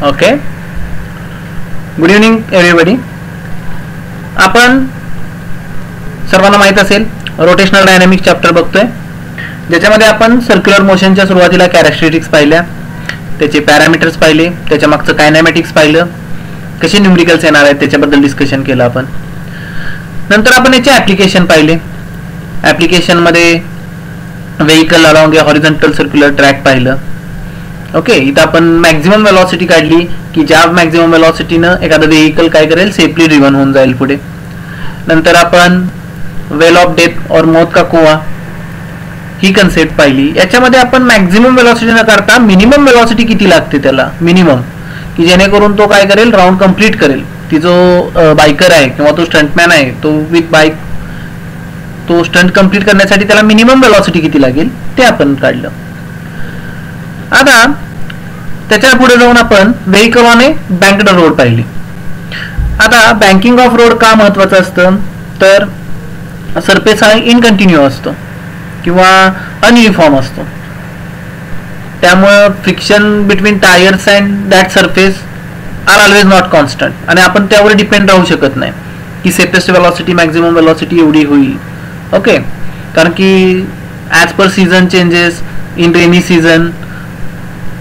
Okay, good evening everybody. आपण सर्वांना माहित असेल रोटेशनल डायनॅमिक्स चॅप्टर बघतोय, ज्याच्यामध्ये आपण सर्क्युलर मोशनच्या सुरुवातीला कॅरेक्टरिस्टिक्स पाहिल्या, त्याचे पॅरामीटर्स पाहिले, त्याच्या मागचं कायनॅमॅटिक्स पाहिलं, कसे न्यूमरिकल्स येणार आहेत त्याच्याबद्दल डिस्कशन केलं आपण. नंतर आपण याचे ॲप्लिकेशन पाहिले. ॲप्लिकेशनमध्ये व्हेइकल अलॉंग ए हॉरिझॉन्टल सर्क्युलर ट्रॅक पाहिलं. ओके, इथं आपण मॅक्झिमम वेलॉसिटी काढली की ज्या मॅक्झिमम वेलॉसिटीनं एखादं व्हेइकल काय करेल, सेफली ड्रिव्हन होऊन जाईल पुढे. नंतर आपण वेल ऑफ डेथ और मौत का कुआं ही कन्सेप्ट पाहिली. याच्यामध्ये आपण मॅक्झिमम वेलॉसिटी न करता मिनिमम वेलॉसिटी किती लागते त्याला, मिनिमम, की जेणेकरून तो काय करेल, राऊंड कंप्लीट करेल. ती जो बायकर आहे किंवा तो स्टंटमॅन आहे, तो विथ बाईक तो स्टंट कंप्लीट करण्यासाठी त्याला मिनिमम वेलॉसिटी किती लागेल ते आपण काढलं. आता त्याच्या पुढे जाऊन आपण व्हेइकल ऑन ए बँक्ड रोड पाहिली. आता बँकिंग ऑफ रोड का महत्वाचं असतं, तर सरफेस हा इनकंटिन्यू असतो किंवा अनयुनिफॉर्म असतो, त्यामुळे friction between tyres and that surface are always not constant, आणि आपण त्यावर डिपेंड राहू शकत नाही की सेफेस्ट वेलॉसिटी मॅक्झिमम वेलॉसिटी एवढी होईल. ओके, कारण की as per season changes, in rainy season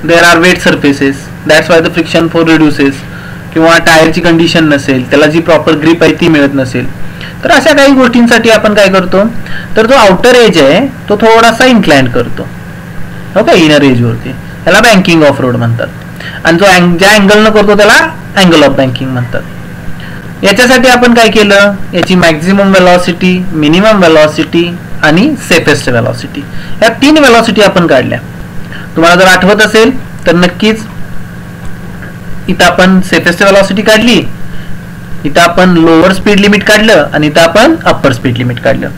there are wet surfaces, that's why the friction force reduces, किंवा टायरची कंडिशन नसेल, त्याला जी प्रॉपर ग्रिप आहे ती मिळत नसेल. तर अशा काही गोष्टींसाठी आपण काय करतो, तर जो आउटर एज आहे तो थोडासा इन्क्लाइंड करतो. ओके, इनर एजवरती, त्याला बँकिंग ऑफ रोड म्हणतात. आणि जो ज्या अँगलनं करतो त्याला अँगल ऑफ बँकिंग म्हणतात. याच्यासाठी आपण काय केलं, याची मॅक्झिमम वेलॉसिटी, मिनिमम वेलॉसिटी आणि सेफेस्ट वेलॉसिटी, या 3 वेलॉसिटी आपण काढल्या. तुम्हाला जर आठवत असेल तर नक्कीच इथं आपण सेफेस्ट वेलॉसिटी काढली, इथं आपण लोअर स्पीड लिमिट काढलं, आणि इथं आपण अप्पर स्पीड लिमिट काढलं,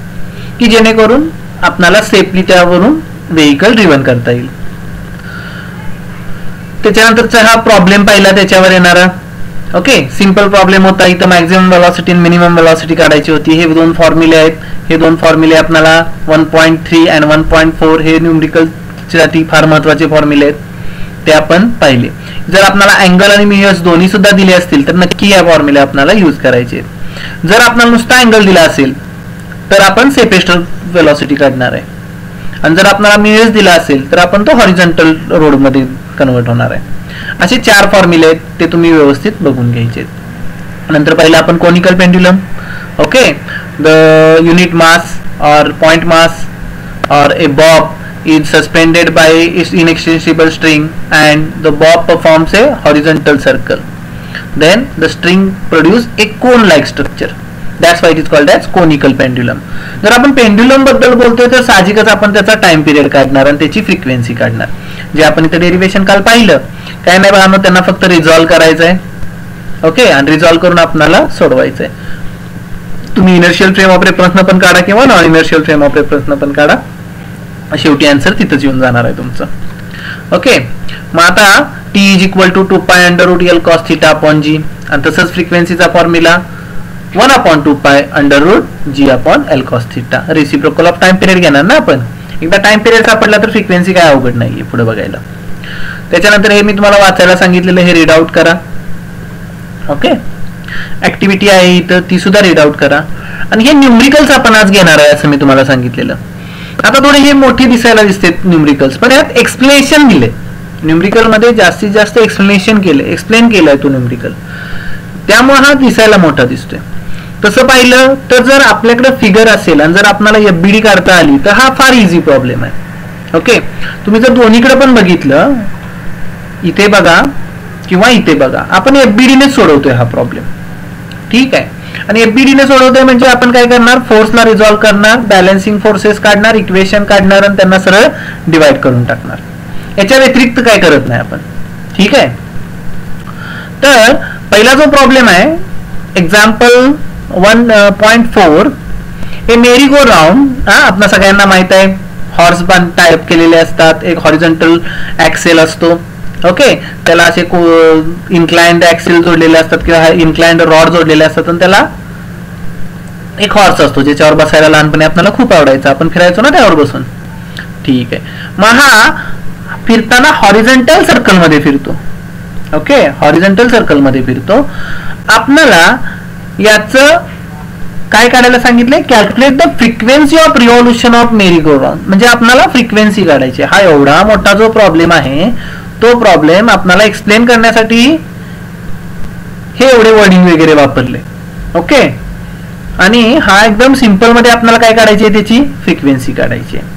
की जेणेकरून आपल्याला सेफली त्यावरून व्हेइकल ड्रिव्हन करता येईल. त्याच्यानंतरचा हा प्रॉब्लेम पाहिला त्याच्यावर येणारा. ओके, सिंपल प्रॉब्लेम होता. इथं मॅक्झिमम वेलॉसिटी आणि मिनिमम वेलॉसिटी काढायची होती. हे 2 फॉर्म्युले आहेत. हे 2 फॉर्म्युले आपल्याला 1.3 आणि 1.4 हे न्यूमरिकलसाठी फार महत्वाचे फॉर्म्युले आहेत, ते आपण पाहिले. जर आपल्याला अँगल आणि मिनिमम दोन्ही सुद्धा दिले असतील तर नक्की या फॉर्म्युले आपल्याला यूज करायचे. जर आपल्याला नुसता अँगल दिला असेल तर आपण सेफेस्ट वेलॉसिटी काढणार आहे, आणि जर आपल्याला मिनिमम दिला असेल तर आपण तो हॉरिझॉन्टल रोडमध्ये कन्वर्ट होणार आहे. असे 4 फॉर्म्युले आहेत, ते तुम्ही व्यवस्थित बघून घ्यायचे. नंतर पहिला आपण conical pendulum. Okay, the unit mass और पॉइंट मास और a bob is suspended by its inextensible string and the bob performs a horizontal circle, then the string produce a cone like structure, that's why it is called as conical pendulum. जर आपण pendulum बद्दल बोलतोय तर साहजिकच आपण त्याचा time period काढणार आणि त्याची फ्रिक्वेन्सी काढणार, जे आपण इथे डेरिव्हेशन काल पाहिलं. काय नाही बघा, त्यांना फक्त रिझॉल्व करायचं आहे. ओके, आणि रिझॉल्व करून आपल्याला सोडवायचं आहे. तुम्ही इनर्शियल फ्रेम ऑफ रेफरन्स पण काढा किंवा non inertial frame of reference पण काढा, शेवटी आन्सर तिथंच येऊन जाणार आहे तुमचं. ओके, मग आता T is equal to 2π under root L cos θ upon G, आणि तसंच फ्रिक्वेन्सीचा formula 1/2π under root G upon L cos θ. Reciprocal of time period घेणार ना आपण. एकदा टाइम पिरियड सापडला तर फ्रिक्वेन्सी काय अवघड नाहीये पुढे बघायला. त्याच्यानंतर हे मी तुम्हाला वाचायला सांगितलेलं, हे रीड आउट करा. ओके, ऍक्टिव्हिटी आहे इथं, ती सुद्धा रीड आउट करा. आणि हे न्यूमरिकल्स आपण आज घेणार आहे असं मी तुम्हाला सांगितलेलं. आता थोडे हे मोठे दिसायला दिसते न्यूमरिकल्स, पण यात एक्सप्लेनेशन दिले. न्यूमरिकल मध्ये जास्तीत जास्त एक्सप्लेनेशन केले, एक्सप्लेन केलाय तो न्यूमरिकल, त्यामुळे हा दिसायला मोठा दिसतोय. तसं पाहिलं तर जर आपल्याकडे फिगर असेल आणि जर आपल्याला एफबीडी काढता आली तर हा फार इझी प्रॉब्लेम आहे. ओके, तुम्ही जर दोन्हीकडे पण बघितलं, इथे बघा किंवा इथे बघा, आपण एफबीडीने सोडवतोय हा प्रॉब्लेम. ठीक आहे, आणि एफबीडीने सोडवतोय म्हणजे आपण काय करणार, फोर्सला रिझॉल्व्ह करणार, बॅलन्सिंग फोर्सेस काढणार, इक्वेशन काढणार आणि त्यांना सरळ डिवाइड करून टाकणार. याच्या व्यतिरिक्त काय करत नाही आपण. ठीक आहे, तर पहिला जो प्रॉब्लेम आहे एक्झाम्पल 1.4, हे मेरी गो राऊंड. आपल्या सगळ्यांना माहित आहे, हॉर्स बांध टाईप केलेले असतात, एक हॉरिझॉन्टल ऍक्सेल असतो. ओके, त्याला असे इन्क्लाइंड ऍक्सेल जोडलेले असतात किंवा इन्क्लाइंड रॉड जोडलेले असतात, आणि त्याला एक हॉर्स असतो ज्याच्यावर बसायला लहानपणी आपल्याला खूप आवडायचं, आपण फिरायचो ना त्यावर बसून. ठीक आहे, मग हा फिरताना हॉरिझॉन्टल सर्कल मध्ये फिरतो. ओके, हॉरिझॉन्टल सर्कल मध्ये फिरतो. आपल्याला याचं काय काढायला सांगितलंय, calculate the frequency of revolution of merry go round. म्हणजे आपल्याला फ्रिक्वेन्सी काढायची. हा एवढा मोठा जो प्रॉब्लेम आहे तो प्रॉब्लेम आपल्याला एक्सप्लेन करण्यासाठी हे एवढे वर्डिंग वगैरे वापरले. ओके, आणि हा एकदम सिंपल मध्ये आपल्याला काय काढायची आहे, त्याची फ्रिक्वेन्सी काढायची आहे.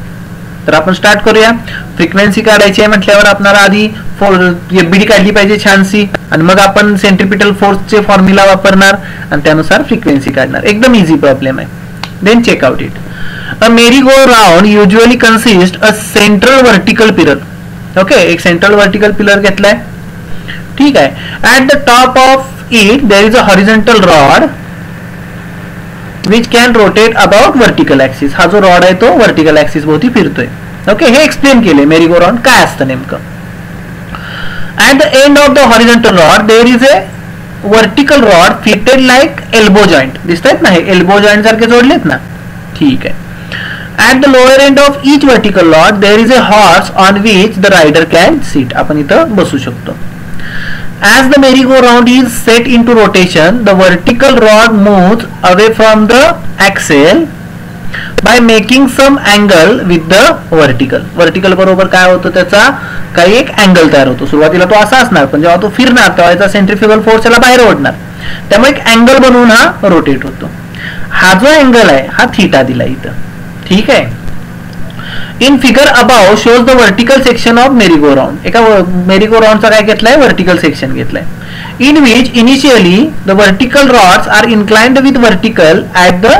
तर आपण स्टार्ट करूया. फ्रिक्वेन्सी काढायची आहे म्हटल्यावर आपल्याला आधी एफबीडी काढली पाहिजे छानशी, आणि मग आपण सेंट्रिपिटल फोर्सचे फॉर्म्युला वापरणार आणि त्यानुसार फ्रिक्वेन्सी काढणार. एकदम इझी प्रॉब्लेम आहे. Then check out it. A merry go round usually consist a central vertical pillar. Okay, एक सेंट्रल वर्टिकल पिलर घेतलाय. ठीक आहे. At the top of it there is a horizontal rod which can rotate about vertical axis. हा जो rod आहे तो vertical axis भोवती फिरतोय. ओके, हे एक्सप्लेन केले मेरी गो राउंड काय असतं नेमकं. At the end of the horizontal rod there is a vertical rod fitted like elbow joint. दिसतायत ना, हे एल्बो जॉईंट सारखे जोडलेत ना. ठीक आहे. At the lower end of each vertical rod there is a horse on which the rider can seat. आपण इथं बसू शकतो. As the merry-go-round is set into rotation, the vertical rod moves away from the axle by making some angle with the vertical. Vertical बरोबर काय होतं, त्याचा काही एक अँगल तयार होतो. सुरुवातीला तो असा असणार, पण जेव्हा तो फिरणार तेव्हा याचा सेंट्रिफ्युगल फोर्स याला बाहेर ओढणार, त्यामुळे एक अँगल बनवून हा रोटेट होतो. हा जो अँगल आहे हा थीटा दिला इथं. ठीक आहे. In figure above shows the vertical section of merry go round. एका मेरी गो राउंडचा काय घेतलाय, वर्टिकल सेक्शन घेतलाय. In which initially the vertical rods are inclined with vertical at the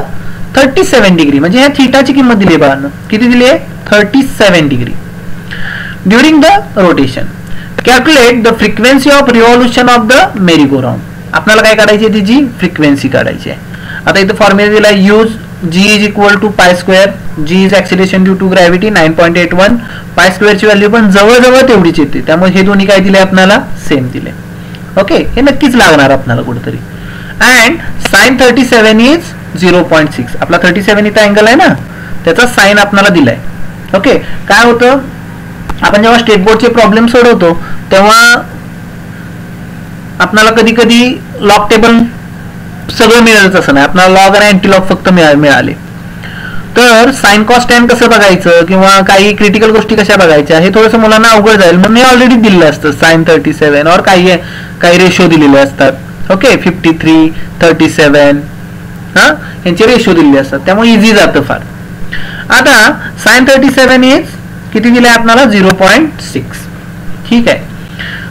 37 degree. म्हणजे ह्या थीटाची किंमत दिली आहे बाळांनो, किती दिली आहे, 37 degree during the rotation. Calculate the frequency of revolution of the merry go round. आपल्याला काय काढायची आहे, तिची फ्रिक्वेन्सी काढायची आहे. आता इथं फॉर्म्युला दिला, use g is equal to pi square. g is acceleration due to gravity 9.81. pi square ची व्हॅल्यू पण जवळजवळ तेवढीच येते, त्यामुळे हे दोन्ही काय दिले आपल्याला, सेम दिले. ओके, हे नक्कीच लागणार आपल्याला कुठेतरी. And sine 37 is 0.6. आपला 37 इथं अँगल आहे ना, त्याचा साइन आपल्याला दिलाय. ओके, काय होतं, आपण जेव्हा स्टेट बोर्डचे प्रॉब्लेम सोडवतो तेव्हा आपल्याला कधी कधी लॉग टेबल सगळं मिळालंच असं नाही, आपल्याला लॉग आणि अँटी लॉग फक्त मिळाले. तर साइन कॉस टॅन कसं बघायचं किंवा काही क्रिटिकल गोष्टी कशा बघायच्या हे थोडंसं मुलांना अवघड जाईल, म्हणून हे ऑलरेडी दिलेलं असतं. साइन 37 और काही रेशो दिलेले असतात. ओके, 53, 37 हा यांचे रेशो दिलेले असतात, त्यामुळे इझी जातं फार. आता साइन 37 इज किती दिले आपल्याला, 0.6. ठीक आहे.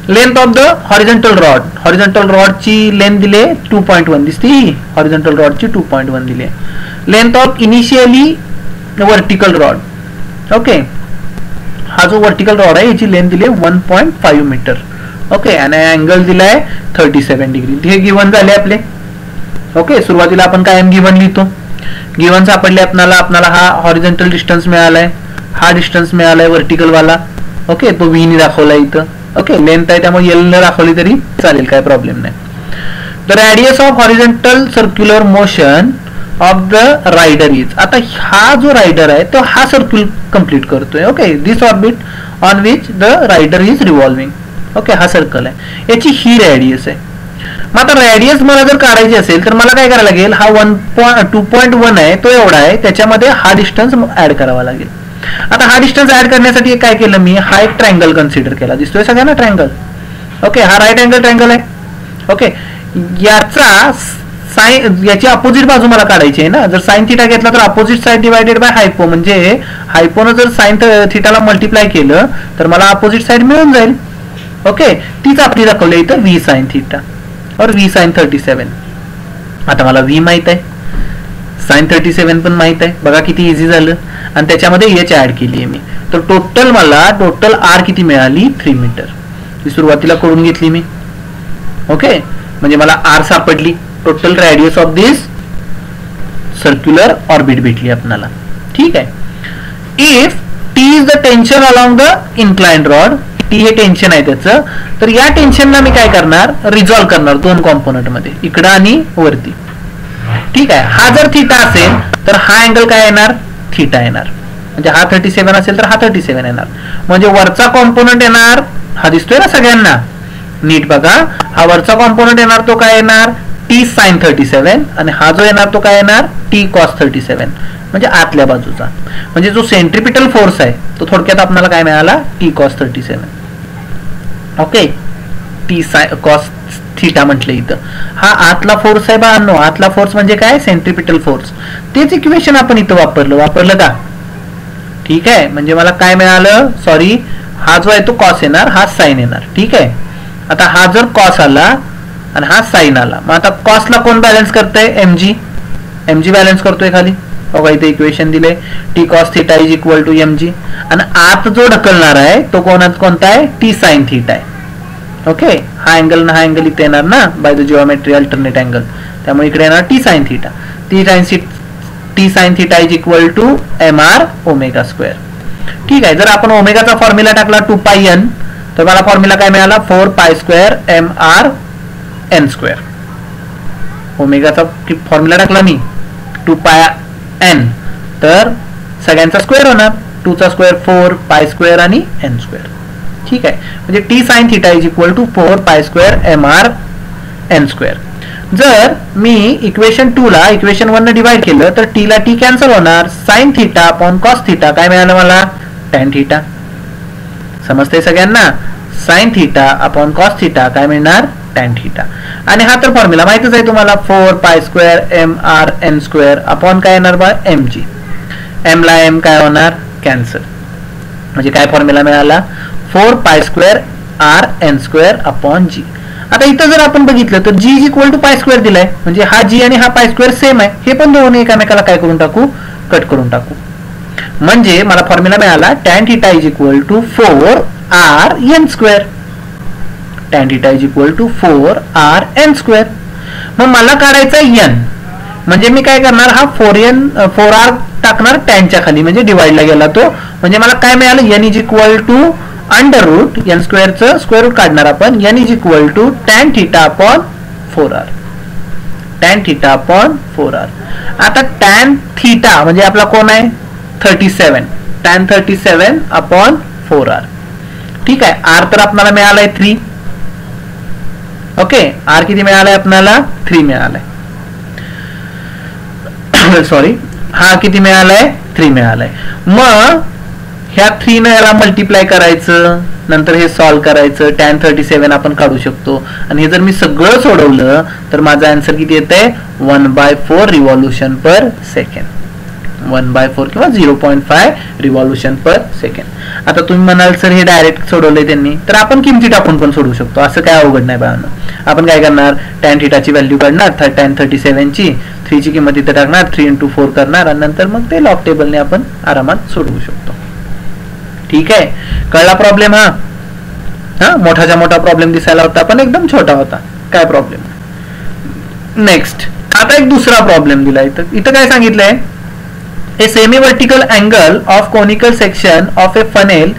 Length of the horizontal rod, horizontal रॉडची लेंथ दिले 2.1. दिसते ही हॉरिझॉन्टल रॉडची 2.1 दिली आहे. Length of initially vertical rod. Okay, हा जो वर्टिकल रॉड आहे याची लेंथ दिली 1.5 मीटर. ओके, आणि अँगल दिलाय 37 डिग्री. हे गिवन झाले आपले. ओके, सुरुवातीला आपण कायम गिवन लिहितो. गिवन सापडले आपल्याला हा हॉरिझॉन्टल डिस्टन्स मिळालाय, हा डिस्टन्स मिळालाय वर्टिकल वाला. ओके, तो व्ही ने दाखवलाय इथं. ओके, लेंथ आहे त्यामुळे एल ने दाखवली तरी चालेल, काय प्रॉब्लेम नाही. The radius of horizontal circular motion of the rider is. आता हा जो रायडर आहे तो हा सर्क्युल कंप्लीट करतोय. Okay, this orbit on which the rider is revolving. Okay, हा सर्कल आहे, याची ही रेडियस आहे. मग आता रेडियस मला जर काढायची असेल तर मला काय करायला लागेल, हा 2.1 आहे तो एवढा आहे, त्याच्यामध्ये हा डिस्टन्स ऍड करावा लागेल. आता हा डिस्टन्स ऍड करण्यासाठी काय केलं मी, हा एक ट्रायंगल कन्सिडर केला. दिसतोय सगळ्यांना ट्रायंगल. ओके, हा राईट अँगल ट्रायंगल आहे. ओके, याचा साइन, याची अपोजिट बाजू मला काढायची आहे ना. जर साइन थिटा घेतला तर अपोजिट साइड डिवायडेड बाय हायपो, म्हणजे हायपोनं जर साइन थिटाला मल्टिप्लाय केलं तर मला अपोजिट साइड मिळून जाईल. ओके, तीच आपली दाखवली इथं व्ही साइन थिटा और व्ही साइन 37. आता मला व्ही माहित आहे, साइन 37 पण माहित आहे. बघा किती इझी झालं. आणि त्याच्यामध्ये एच ऍड केली आहे मी. तर टोटल आर किती मिळाली, 3 मीटर. ही सुरुवातीला करून घेतली मी. ओके, म्हणजे मला आर सापडली. Total radius of this circular orbit भेटली आपल्याला. ठीक आहे. If T is the tension along the inclined rod, T हे टेन्शन आहे त्याचं, तर या टेन्शनला मी काय करणार, रिझॉल्व्ह करणार दोन कॉम्पोनंट मध्ये, इकडं आणि वरती. ठीक आहे. हा जर थीटा असेल तर हा अँगल काय येणार, थीटा येणार. म्हणजे हा 37 असेल तर हा 37 येणार. म्हणजे वरचा कॉम्पोनंट येणार, हा दिसतोय ना सगळ्यांना, नीट बघा, हा वरचा कॉम्पोनंट येणार तो काय येणार टी साइन 37 आणि हा जो येणार तो काय येणार टी कॉस 37 म्हणजे आतल्या बाजूचा. म्हणजे जो सेंट्रिपिटल फोर्स आहे तो थोडक्यात आपल्याला काय मिळाला T cos 37. Okay, T cos theta म्हटलं इथं. हा आतला फोर्स आहे बाळांनो, आतला फोर्स म्हणजे काय सेंट्रिपिटल फोर्स. तेच इक्वेशन आपण इथं वापरलं का? ठीक आहे, म्हणजे मला काय मिळालं, सॉरी हा जो आहे तो कॉस येणार, हा साइन येणार. ठीक आहे, आता हा जर कॉस आला आणि हा साइन आला, मग आता कॉसला कोण बॅलन्स करतंय एमजी बॅलन्स करतोय खाली. बघा इथे इक्वेशन दिले T cos theta is equal to MG आणि आत जो ढकलणार आहे तो कोणता आहे टी साइन थीटा आहे. ओके, हा अँगल ना हा अँगल इथे येणार ना by the geometry alternate angle, त्यामुळे इकडे येणार T sine theta. T sine theta is equal to M R omega square. ठीक आहे, जर आपण ओमेगाचा फॉर्म्युला टाकला 2 पाय एन तर मला फॉर्म्युला काय मिळाला 4 pi square M R N square. ओमेगाचा फॉर्म्युला टाकला मी 2 पाय एन तर सगळ्यांचा स्क्वेअर होणार, 2 चा स्क्वेअर 4 पाय स्क्वेअर आणि एन स्क्वेअर. ठीक आहे, म्हणजे T sine theta is equal to 4 pi square M R N square. जर मी इक्वेशन 2 ला इक्वेशन 1 ने डिवाइड केलं तर टी ला टी कॅन्सल होणार, sine theta upon cos theta काय मिळालं मला टॅन थीटा. समजतंय सगळ्यांना, sine theta upon cos theta काय मिळणार टॅन थीटा. आणि हा तर फॉर्म्युला माहितीच आहे तुम्हाला 4 pi square M R N square upon काय येणार बा एम जी. एम ला एम काय होणार कॅन्सल, म्हणजे काय फॉर्म्युला मिळाला 4 pi square R N square upon G. आता इथं जर आपण बघितलं तर G is equal to pi square दिलाय, म्हणजे हा जी आणि हा पाय स्क्वेअर सेम आहे, हे पण दोन्ही एकामेकाला काय करून टाकू कट करून टाकू. म्हणजे मला फॉर्म्युला मिळाला tan theta is equal to 4 R N square. Tan theta is equal to 4 R N square. मग मला काढायचा एन, म्हणजे मी काय करणार हा 4 आर टाकणार टॅनच्या खाली, म्हणजे डिवाइडला गेला तो. म्हणजे मला काय मिळालं N is equal to under root N स्क्वेअरचं स्क्वेअर रूट काढणार आपण, N is equal to tan theta upon 4 R. Tan theta upon 4 R. आता टॅन थीटा म्हणजे आपला कोण आहे 37, टॅन 37 अपॉन 4 आर. ठीक आहे, आर तर आपल्याला मिळालाय 3. ओके, आर किती मिळालाय आपल्याला 3 मिळालाय. सॉरी, हा किती मिळालाय 3 मिळालाय. मग ह्या 3 ने याला मल्टिप्लाय करायचं, नंतर हे सॉल्व करायचं, टॅन 37 आपण काढू शकतो. आणि हे जर मी सगळं सोडवलं तर माझा आन्सर किती येतंय 1/4 रिव्हॉल्युशन पर सेकंड. 1/4 किंवा 0.5 रिव्हॉल्युशन पर सेकंड. आता तुम्ही म्हणाल सर हे डायरेक्ट सोडवलंय त्यांनी, तर आपण किमती टाकून पण सोडवू शकतो, असं काय अवघड नाही बाळांनो. आपण काय करणार टॅन थीटाची व्हॅल्यू काढणार, टॅन 37 ची 3 ची किंमत इथे टाकणार, 3 × 4 करणार आणि नंतर मग ते लॉग टेबलने आपण आरामात सोडवू शकतो. ठीक आहे, कळला प्रॉब्लेम. हा मोठाच्या मोठा प्रॉब्लेम दिसायला होता पण एकदम छोटा होता, काय प्रॉब्लेम. नेक्स्ट, आता एक दुसरा प्रॉब्लेम दिला. इथं काय सांगितलंय a semi vertical angle of conical section of A funnel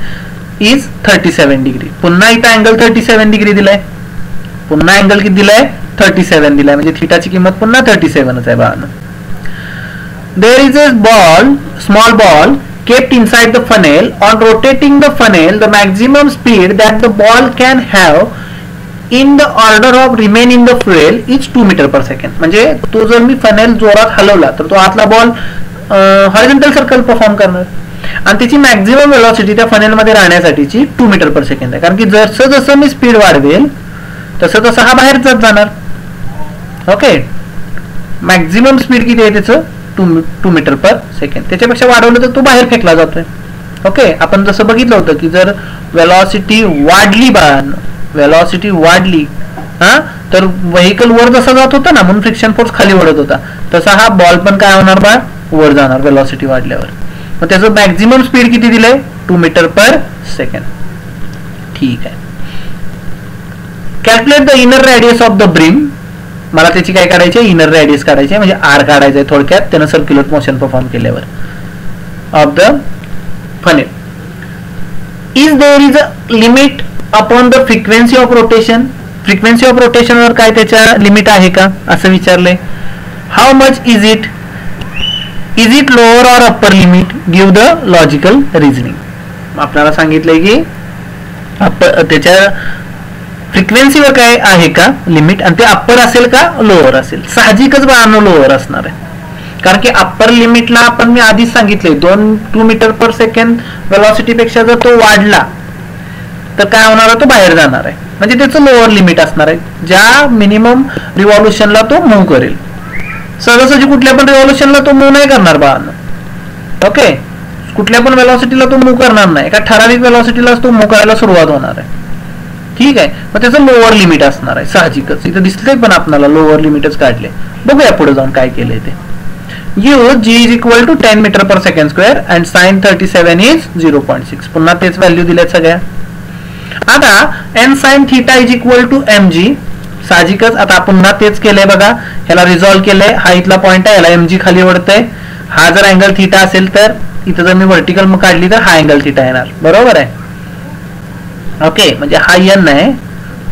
is 37 degree. पुन्हा इथं अँगल 37 डिग्री दिलाय, पुन्हा अँगल किती दिलाय 37 दिलाय, म्हणजे थीटाची किंमत पुन्हा 37च आहे बाळांनो. There is a ball, small ball kept inside the funnel. On rotating the funnel, the maximum speed that the ball can have in the order of remain in the fuel is 2 metre per second. म्हणजे तो जर मी funnel जोरात हलवला तर तो आतला ball horizontal circle perform करणार आणि त्याची मॅक्झिमम वेलोसिटी त्या फनेल मध्ये राहण्यासाठीची 2 मीटर पर सेकंड आहे. कारण की जसं जसं मी स्पीड वाढवेल तसं तसं हा बाहेर जात जाणार. ओके, मॅक्झिमम स्पीड किती आहे त्याचं 2 मीटर पर सेकंड. त्याच्यापेक्षा वाढवलं तर तो बाहेर फेकला जातोय. ओके, आपण जसं बघितलं होतं की जर वेलॉसिटी वाढली वेलॉसिटी वाढली तर व्हेकल वर जसा जात होता ना म्हणून फ्रिक्शन फोर्स खाली ओढत होता, तसा हा बॉल पण काय होणार बा वर जाणार वेलॉसिटी वाढल्यावर. मग त्याचं मॅक्झिमम स्पीड किती दिलंय 2 मीटर पर सेकंड. ठीक आहे, calculate the inner radius of the brim. मला त्याची काय काढायची इनर रेडियस काढायची म्हणजे आर काढायचंय थोडक्यात, त्यानं सर्क्युलर मोशन परफॉर्म केल्यावर of the funnel. Is there is a limit upon the frequency of rotation. Frequency of rotation वर काय त्याच्या लिमिट आहे का असं विचारलंय. How much is it lower or upper limit, give the logical reasoning. आपल्याला सांगितलंय की त्याच्या फ्रिक्वेन्सीवर काय आहे का लिमिट, आणि ते अप्पर असेल का लोअर असेल. साहजिकच बाळांनो लोअर असणार आहे, कारण की अप्पर लिमिटला आपण मी आधीच सांगितले 2 मीटर पर सेकंड वेलॉसिटी पेक्षा जर तो वाढला तर काय होणार आहे, तो बाहेर जाणार आहे. म्हणजे त्याचं लोअर लिमिट असणार आहे, ज्या मिनिमम रिव्हॉल्युशनला तो मूव्ह करेल. सहजासहजी कुठल्या पण रिव्हॉल्युशनला तो मूव्ह नाही करणार बाळांनो. ओके, कुठल्या पण वेलॉसिटीला तो मूव्ह करणार नाही, एका ठराविक वेलॉसिटीलाच तो मूव्ह करायला सुरुवात होणार आहे. ठीक आहे, मग त्याचं लोअर लिमिट असणार आहे साहजिकच. इथं दिसतंय पण आपल्याला लोअर लिमिटच काढले. बघूया पुढे जाऊन काय केलंय ते. g is equal to 10 metre per second square and sin 37 is 0.6. पुन्हा तेच व्हॅल्यू दिल्यात सगळ्या. आता n sin theta is equal to mg. साहजिकच आता पुन्हा तेच केलंय बघा, ह्याला रिझॉल्व्ह केलंय. हा इथला पॉइंट आहे, याला mg खाली ओढतंय. हा जर अँगल थीटा असेल तर इथं जर मी व्हर्टिकल काढली तर हा अँगल थीटा येणार, बरोबर आहे. ओके, म्हणजे हा n आहे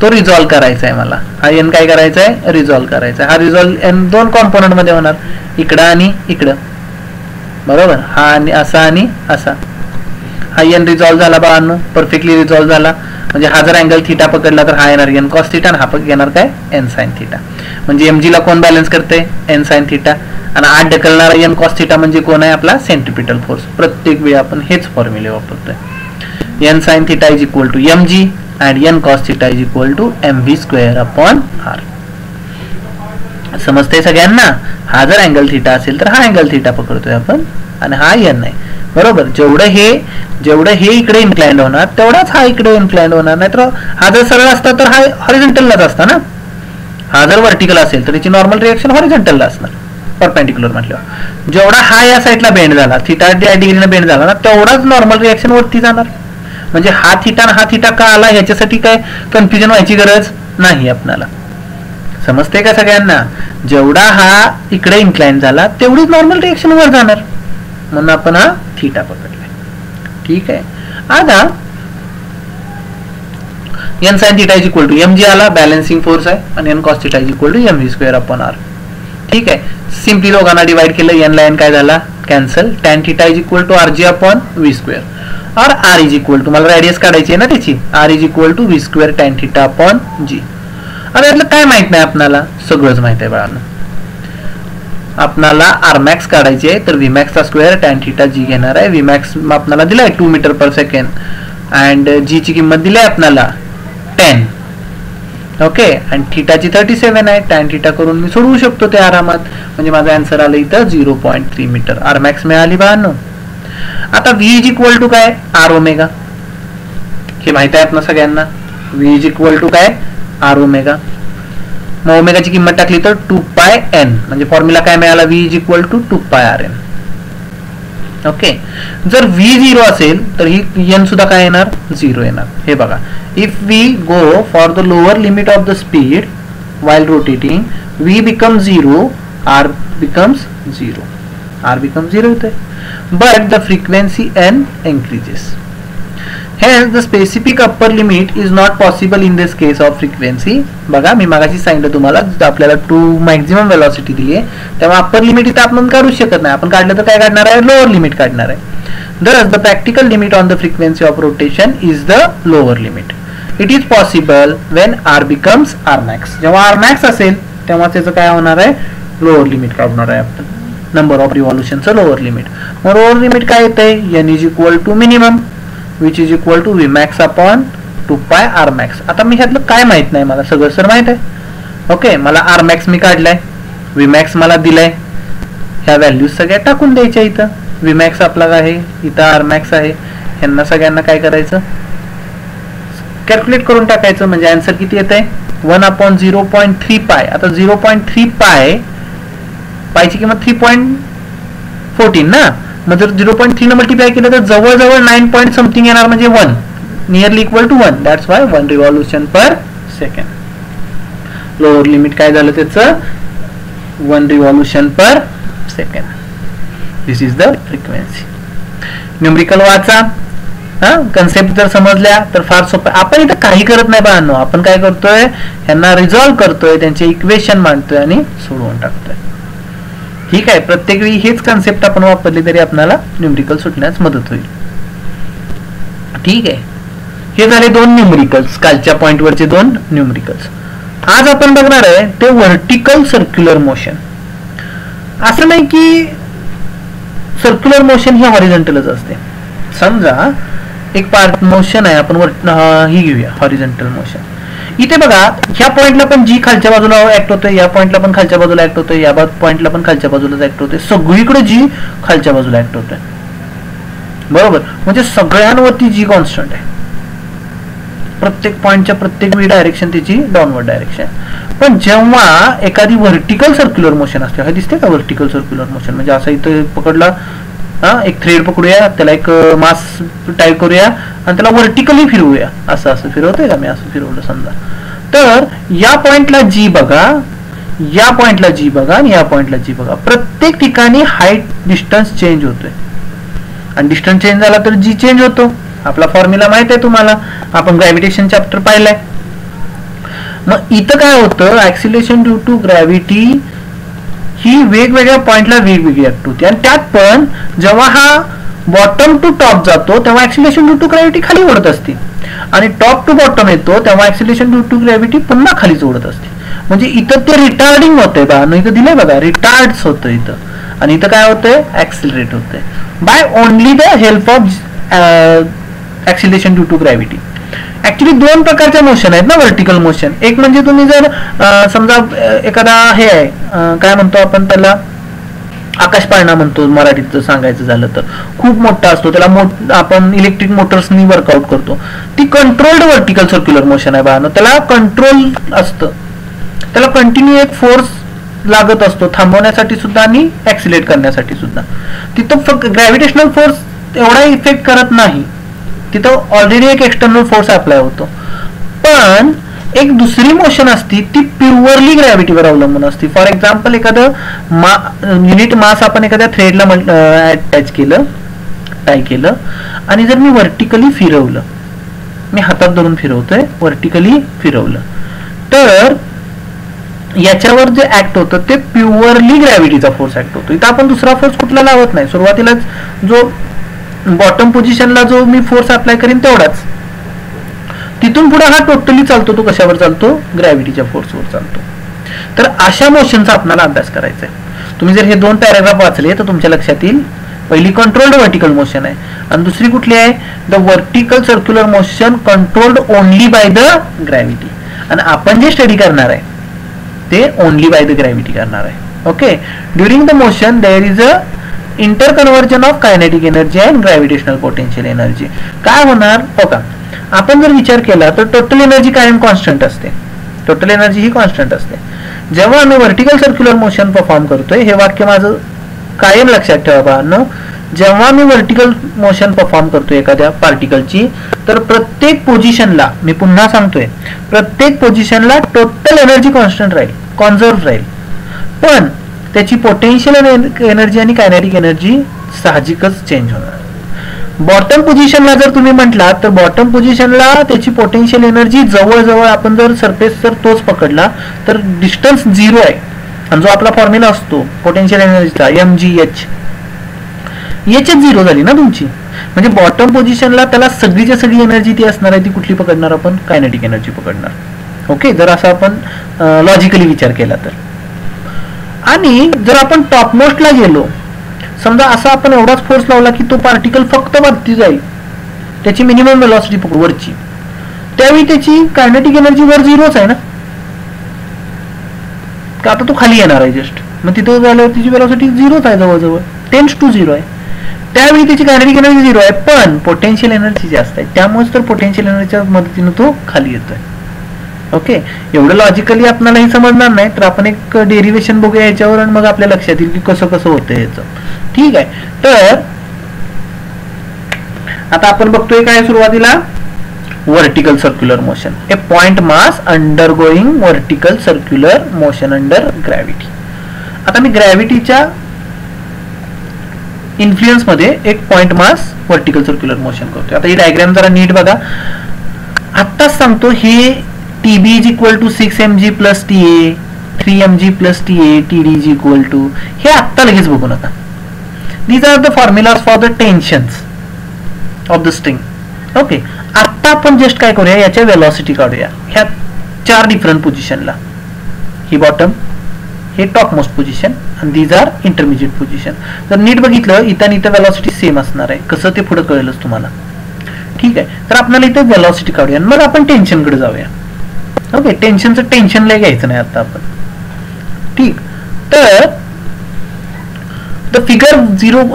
तो रिझॉल्व्ह करायचा आहे मला. हा n काय करायचा आहे, रिझॉल्व्ह करायचा आहे. हा रिझॉल्व्ह n 2 कॉम्पोनंट मध्ये होणार, इकडं आणि इकडं, बरोबर. हा आणि असा आणि असा. हा n रिझॉल्व्ह झाला बाळांनो, परफेक्टली रिझॉल्व्ह झाला. म्हणजे हा जर अँगल थीटा पकडला तर हा येणार n cos थीटा आणि हा येणार काय n sin थीटा. म्हणजे mg ला कोण बॅलन्स करते, n sin थीटा. आणि आत ढकलणारा n cos थीटा म्हणजे कोण आहे, आपला सेंट्रिपिटल फोर्स. प्रत्येक वेळी आपण हेच फॉर्म्युले वापरतोय. n sin theta is equal to mg and n cos theta is equal to mv square upon r. समजते सगळ्यांना. हा जर अँगल थीटा असेल तर हा अँगल थीटा पकडतोय आपण आणि हा n आहे, बरोबर. जेवढं हे इकडे इन्क्लाइंड होणार तेवढाच हा इकडे इन्क्लाइंड होणार. नाहीतर हा जर सरळ असता तर हा हॉरिझॉन्टललाच असता ना. हा जर व्हर्टिकल असेल तर त्याची नॉर्मल रिएक्शन हॉरिझॉन्टलला असणार, परपेंडिक्युलर म्हटल्यावर. जेवढा हा या साईडला बेंड झाला, थीटा या डिग्रीने बेंड झाला ना, तेवढाच नॉर्मल रिएक्शन वरती जाणार. म्हणजे हा थीटा आणि हा थीटा का आला ह्याच्यासाठी काय कन्फ्युजन व्हायची गरज नाही आपल्याला. समजते का सगळ्यांना. जेवढा हा इकडे इन्क्लाइन झाला तेवढीच नॉर्मल रिएक्शन वर जाणार, म्हणून आपण हा थीटा पकडलाय. ठीक आहे. आता n sin theta is equal to mg आला, बॅलन्सिंग फोर्स आहे, आणि n cos theta is equal to mv square upon r. ठीक आहे. सिम्पली दोघांना डिवाइड केलं, n ला n काय झाला cancel. tan theta is equal to rg upon v square. और r इज इक्वल टू, मला रेडियस काढायची आहे ना त्याची, r is equal to v square tan theta upon g. आता यातलं काय माहित नाही आपल्याला, सगळंच माहित आहे बाळांनो. आपल्याला r max काढायची आहे, तर v max चा स्क्वेअर tan थीटा g घेणार आहे. v max आपल्याला दिलाय 2 metre per second and g ची किंमत दिली आहे आपल्याला 10. ओके, आणि थीटाची 37 आहे. tan थीटा करून मी सोडवू शकतो ते आरामात. म्हणजे माझा आन्सर आलं इथं 0.3 मीटर r max मिळाली बाळांनो. आता v इज इक्वल टू काय, r ओमेगा. हे माहित आहे आपल्या सगळ्यांना. v इज इक्वल टू काय, r ओमेगा. मग ओमेगाची किंमत टाकली तर 2 पाय n, म्हणजे फॉर्म्युला काय मिळाला, v इज इक्वल टू 2 पाय rn. ओके, जर v 0 असेल तर ही n सुद्धा काय येणार, 0 येणार. हे बघा, if we go for the lower limit of the speed while rotating, v becomes 0, r becomes 0. r becomes 0 होते. But the frequency n increases. Hence, the specific upper limit is not possible in this case of frequency. बघा, मी मागाशी सांगितलं तुम्हाला, आपल्याला 2 maximum velocity दिली आहे, तेव्हा upper limit इथं आपण काढू शकत नाही. आपण काढलं तर काय काढणार आहे, लोअर लिमिट काढणार आहे. Thus, the practical limit on the frequency of rotation is the lower limit. It is possible when r becomes r max. जेव्हा r max असेल तेव्हा त्याचं काय होणार आहे, लोअर लिमिट काढणार आहे आपण. नंबर ऑफ रिव्हॉल्युशनचं लोअर लिमिट. मग लोअर लिमिट काय येते, n is equal to minimum which is equal to v max अपॉन 2 पाय r max. आता मी ह्यातलं काय माहित नाही, मला सगळं सर माहित आहे. ओके, मला r max मी काढलाय, v max मला दिलाय, ह्या व्हॅल्यूज सगळ्या टाकून द्यायच्या इथं. v max आपला आहे, इथं r max आहे. ह्यांना सगळ्यांना काय करायचं, कॅल्क्युलेट करून टाकायचं. म्हणजे आन्सर किती येत आहे, 1 अपॉन 0.3 पाय. आता 0.3 पाय, पायची किंमत 3.14 ना. मग जर 0.3 न मल्टिप्लाय केलं तर जवळजवळ 9 पॉईंट समथिंग येणार, म्हणजे 1, nearly equal to 1. That's why 1 revolution per second. Lower limit काय झालं त्याचं, 1 revolution per second. This is the frequency. Numerical वाचा. कन्सेप्ट जर समजल्या तर फार सोपं. आपण इथं काही करत नाही बाळांनो, आपण काय करतोय, ह्यांना रिझॉल्व्ह करतोय, त्यांचे इक्वेशन मांडतोय आणि सोडवून टाकतोय. ठीक आहे. प्रत्येक वेळी हेच कन्सेप्ट आपण वापरली तरी आपल्याला न्यूमरिकल सुटण्यास मदत होईल. ठीक आहे. हे झाले दोन न्यूमरिकल्स, कालच्या पॉइंटवरचे दोन न्यूमरिकल्स. आज आपण बघणार आहे ते व्हर्टिकल सर्क्युलर मोशन. असं नाही की सर्क्युलर मोशन हे हॉरिझॉन्टलच असते. समजा एक पार्ट मोशन आहे, आपण ही घेऊया हॉरिझॉन्टल मोशन. इथे बघा ह्या पॉइंटला पण जी खालच्या बाजूला ऍक्ट होतोय, या पॉइंटला पण खालच्या बाजूला ऍक्ट होतोय, या पॉइंटला पण खालच्या बाजूला ऍक्ट होतोय, सगळीकडे जी खालच्या बाजूला ऍक्ट होतोय. बरोबर, म्हणजे सगळ्यांवरती जी कॉन्स्टंट आहे. प्रत्येक पॉइंटच्या प्रत्येक डायरेक्शन त्याची डाऊनवर्ड डायरेक्शन. पण जेव्हा एखादी व्हर्टिकल सर्क्युलर मोशन असते, हे दिसते का व्हर्टिकल सर्क्युलर मोशन, म्हणजे असं इथं पकडला, एक थ्रेड पकडूया, त्याला एक मास टाईप करूया आणि त्याला व्हर्टिकली फिरवूया. असं असं फिरवतोय का मी, असं फिरवलं समजा, तर या पॉइंटला जी बघा, या पॉइंटला जी बघा आणि या पॉइंटला जी बघा. प्रत्येक ठिकाणी हाईट डिस्टन्स चेंज होतोय आणि डिस्टन्स चेंज झाला तर जी चेंज होतो. आपला फॉर्म्युला माहित आहे तुम्हाला, आपण ग्रॅव्हिटेशन चॅप्टर पाहिलाय. मग इथं काय होतं, ऍक्सिलेशन ड्यू टू ग्रॅव्हिटी ही वेगवेगळ्या पॉइंटला वेगवेगळी ऍक्ट होती. आणि त्यात पण जेव्हा हा बॉटम टू टॉप जातो तेव्हा ऍक्सिलेशन ड्यू टू ग्रॅव्हिटी खाली ओढत असते, आणि टॉप टू बॉटम येतो तेव्हा ऍक्सिलेशन ड्यू टू ग्रॅव्हिटी पुन्हा खालीच ओढत असते. म्हणजे इथं ते रिटार्डिंग होतंय बा, इथं दिलंय बघा रिटार्ड्स होतं इथं, आणि इथं काय होतंय, ऍक्सिलरेट होतंय by only the help of acceleration due to gravity. Actually दोन प्रकारच्या मोशन आहेत ना व्हर्टिकल मोशन. एक म्हणजे तुम्ही जर समजा एखादा हे आहे, काय म्हणतो आपण त्याला, आकाशपाळणा म्हणतो मराठीत सांगायचं झालं तर, खूप मोठा असतो, त्याला आपण इलेक्ट्रिक मोटर्सनी वर्कआउट करतो. ती कंट्रोल्ड व्हर्टिकल सर्क्युलर मोशन आहे बघा. त्याला कंट्रोल असतं, त्याला कंटिन्यू एक फोर्स लागत असतो थांबवण्यासाठी सुद्धा आणि ऍक्सिलेट करण्यासाठी सुद्धा. तिथं फक्त ग्रॅव्हिटेशनल फोर्स एवढा इफेक्ट करत नाही, तिथं ऑलरेडी एक एक्सटर्नल फोर्स अप्लाय होतो. पण एक दुसरी मोशन असती ती प्युअरली ग्रॅव्हिटीवर अवलंबून असते. फॉर एक्झाम्पल एखादं युनिट मास आपण एखाद्या थ्रेडला अटॅच केलं, टाय केलं, आणि जर मी व्हर्टिकली फिरवलं, मी हातात धरून फिरवतोय, व्हर्टिकली फिरवलं, तर याच्यावर जे ऍक्ट होतं ते प्युअरली ग्रॅव्हिटीचा फोर्स ऍक्ट होतो. इथं आपण दुसरा फोर्स कुठला लावत नाही. सुरुवातीलाच जो बॉटम पोझिशनला जो मी फोर्स अप्लाय करीन तेवढाच, तिथून पुढे हा टोटली चालतो, तो कशावर चालतो, ग्रॅव्हिटीच्या फोर्सवर चालतो. तर अशा मोशनचा आपल्याला अभ्यास करायचा आहे. तुम्ही जर हे दोन पॅराग्राफ वाचले तर तुमच्या लक्षात येईल. पहिली कंट्रोल्ड व्हर्टिकल मोशन आहे आणि दुसरी कुठली आहे, the vertical circular motion controlled only by the gravity. आणि आपण जे स्टडी करणार आहे ते ओनली बाय द ग्रॅव्हिटी करणार आहे. Okay, during the motion there is a interconversion of kinetic energy and gravitational potential energy. काय होणार हो का, आपण जर विचार केला तर टोटल एनर्जी कायम कॉन्स्टंट असते. टोटल एनर्जी ही कॉन्स्टंट असते. जेव्हा आम्ही व्हर्टिकल सर्क्युलर मोशन परफॉर्म करतोय, हे वाक्य माझं कायम लक्षात ठेवा बाळांनो, जेव्हा मी व्हर्टिकल मोशन परफॉर्म करतोय एखाद्या पार्टिकलची, तर प्रत्येक पोझिशनला, मी पुन्हा सांगतोय, प्रत्येक पोझिशनला टोटल एनर्जी कॉन्स्टंट राहील, कॉन्झर्व राहील. पण त्याची पोटेन्शियल एनर्जी आणि कायनेटिक एनर्जी साहजिकच चेंज होणार. बॉटम पोझिशनला जर तुम्ही म्हटला तर बॉटम पोझिशनला त्याची पोटेन्शियल एनर्जी जवळजवळ, आपण जर सरफेस जर तोच पकडला तर डिस्टन्स 0 आहे. आणि जो आपला फॉर्म्युला असतो पोटेन्शियल एनर्जीचा mgh, याच्यात 0 झाली ना तुमची. म्हणजे बॉटम पोझिशनला त्याला सगळीच्या सगळी एनर्जी ती असणार आहे, ती कुठली पकडणार आपण, कायनेटिक एनर्जी पकडणार. ओके, जर असं आपण लॉजिकली विचार केला तर. आणि जर आपण टॉपमोस्टला गेलो, समजा असा आपण एवढाच फोर्स लावला की तो पार्टिकल फक्त वरती जाईल, त्याची मिनिमम वेलॉसिटी पकडू वरची, त्यावेळी त्याची कायनेटिक एनर्जी वर 0च आहे ना, का आता तो खाली येणार आहे जस्ट. मग तिथं झाल्यावर त्याची वेलॉसिटी 0च आहे, जवळजवळ टेंड्स टू 0 आहे. त्यावेळी त्याची कायनेटिक एनर्जी 0 आहे, पण पोटेन्शियल एनर्जी जास्त आहे, त्यामुळेच तर पोटेन्शियल एनर्जीच्या मदतीने तो खाली येतोय. ओके, एवढं लॉजिकली आपल्याला हे समजणार नाही, तर आपण एक डेरिव्हेशन बघूया याच्यावर आणि मग आपल्या लक्षात येईल की कसं कसं होतं याचं. ठीक आहे, तर आता आपण बघतोय काय सुरुवातीला, vertical circular motion, a point mass undergoing vertical circular motion under gravity. आता मी ग्रॅव्हिटीच्या इन्फ्लुएन्स मध्ये एक point mass vertical circular motion करतोय. आता ही डायग्राम जरा नीट बघा. आत्ताच सांगतो, हे TB is equal to 6 mg plus TA, 3 mg plus TA, TD is equal to, हे आत्ता लगेच बघू नका. These are the formulas for the tensions of the string. Okay, आता आपण जस्ट काय करूया, याच्या वेलॉसिटी काढूया ह्या 4 डिफरंट पोझिशनला. ही बॉटम, हे टॉप मोस्ट पोझिशन आणि दीज आर इंटरमिजिएट पोझिशन. जर नीट बघितलं इथं इथं वेलॉसिटी सेम असणार आहे. कसं ते पुढे कळेलच तुम्हाला. ठीक आहे, तर आपल्याला इथे वेलॉसिटी काढूया. मग आपण टेन्शनकडे जाऊया. ओके, टेन्शनचं टेन्शनला घ्यायचं नाही आता आपण. ठीक, तर the figure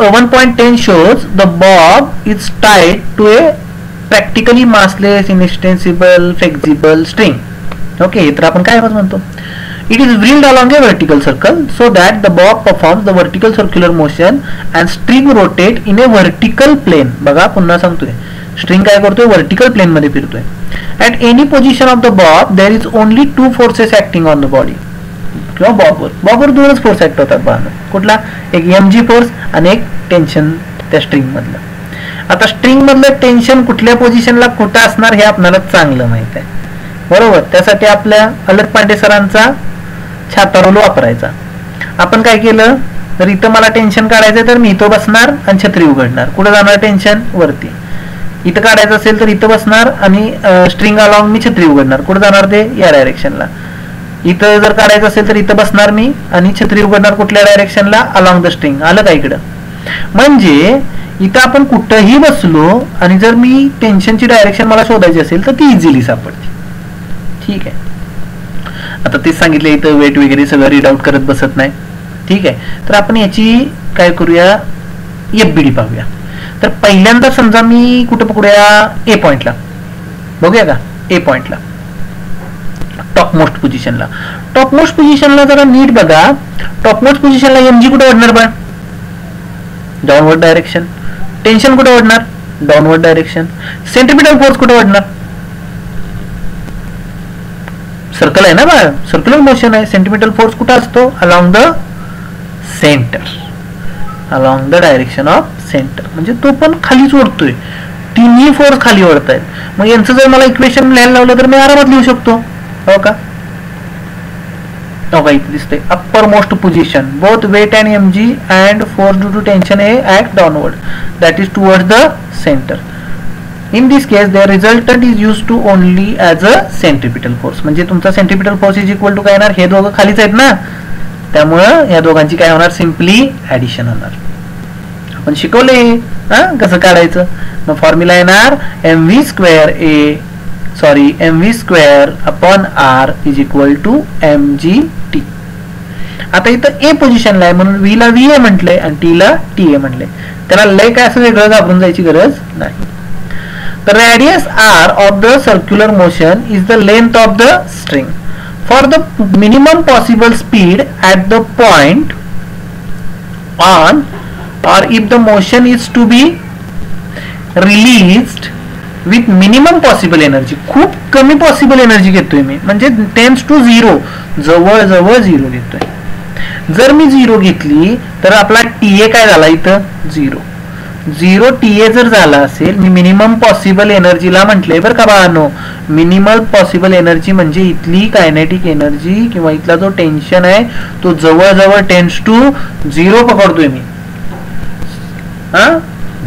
1.10 shows the bob is tied to a practically massless, inextensible, flexible string. Okay, तर आपण काय म्हणतो, it is wheeled along a vertical circle so that the bob performs the vertical circular motion and string rotate in a vertical plane. बघा पुन्हा सांगतोय, string काय करतोय, vertical plain मध्ये फिरतोय. at any position of the bob there is only 2 forces acting on the body. किंवा बॉबवर 2च force act होतात बाहेर. कुठला, एक mg फोर्स आणि एक टेन्शन त्या स्ट्रिंग मधलं. आता स्ट्रिंग मधलं टेन्शन कुठल्या पोझिशनला कुठं असणार हे आपल्याला चांगलं माहित आहे, बरोबर. त्यासाठी आपल्या अलग पांडे सरांचा छाता रोल वापरायचा. आपण काय केलं, तर इथं मला टेन्शन काढायचं तर मी इथं बसणार आणि छत्री उघडणार. कुठं जाणार टेन्शन, वरती. इथं काढायचं असेल तर इथं बसणार आणि स्ट्रिंग अलॉंग मी छत्री उघडणार. कुठं जाणार ते, या डायरेक्शनला. इथं जर काढायचं असेल तर इथं बसणार मी आणि छत्री उघडणार कुठल्या डायरेक्शनला, अलॉंग द स्ट्रिंग. आलं का इकडं. म्हणजे इथं आपण कुठंही बसलो आणि जर मी टेन्शनची डायरेक्शन मला शोधायची असेल तर ती इझिली सापडते. ठीक आहे, आता तेच सांगितलं, इथं वेट वगैरे सगळं रीड आउट करत बसत नाही. ठीक आहे, तर आपण याची काय करूया, FBD पाहूया. तर पहिल्यांदा समजा मी कुठं पकडूया, ए पॉइंटला. बघूया का, ए पॉइंटला टॉप मोस्ट पोझिशनला. टॉप मोस्ट पोझिशनला जरा नीट बघा, टॉप मोस्ट पोझिशनला mg कुठे ओढणार बा, डाऊनवर्ड डायरेक्शन. टेन्शन कुठे ओढणार, डाऊनवर्ड डायरेक्शन. सेंट्रिपिटल फोर्स कुठे ओढणार, सर्कल आहे ना बा, सर्क्युलर मोशन आहे. सेंट्रिपिटल फोर्स कुठे असतो, along the centre, along the direction of centre. म्हणजे तो पण खालीच ओढतोय, तिन्ही फोर्स खाली ओढतायत. मग यांचं जर मला इक्वेशन लिहायला लावलं तर मी आरामात लिहू शकतो. हो का, हो का, इथे दिसतंय uppermost position, both weight and mg and force due to tension a act downward, that is towards the centre. In this case the resultant is use to only as a centripetal force. म्हणजे तुमचा centripetal force is equal to काय येणार, हे दोघं खालीच आहेत ना, त्यामुळं या दोघांची काय होणार, सिम्पली ऍडिशन होणार. आपण शिकवले कसं काढायचं. मग फॉर्म्युला येणार mv square upon r is equal to mgt. आता इथं ए पोझिशनला आहे म्हणून व्ही ला VA म्हटलंय आणि टी ला TA म्हटलंय. त्याला लय काय असं वेगळं घाबरून जायची गरज नाही. The radius r of the circular motion is the length of the string. For the minimum possible speed at the point on, or if the motion is to be released with minimum possible energy, खूप कमी possible energy घेतोय मी, म्हणजे tends to 0, जवळ जवळ 0 घेतोय. जर मी 0 घेतली तर आपला TA काय झाला, इथं 0 TA जर झाला असेल, मी मिनिमम पॉसिबल एनर्जीला म्हटलंय बरं का बाळांनो. मिनिमम पॉसिबल एनर्जी म्हणजे इथली कायनेटिक एनर्जी किंवा इथला जो टेन्शन आहे तो जवळजवळ टेन्स टू 0 पकडतोय मी.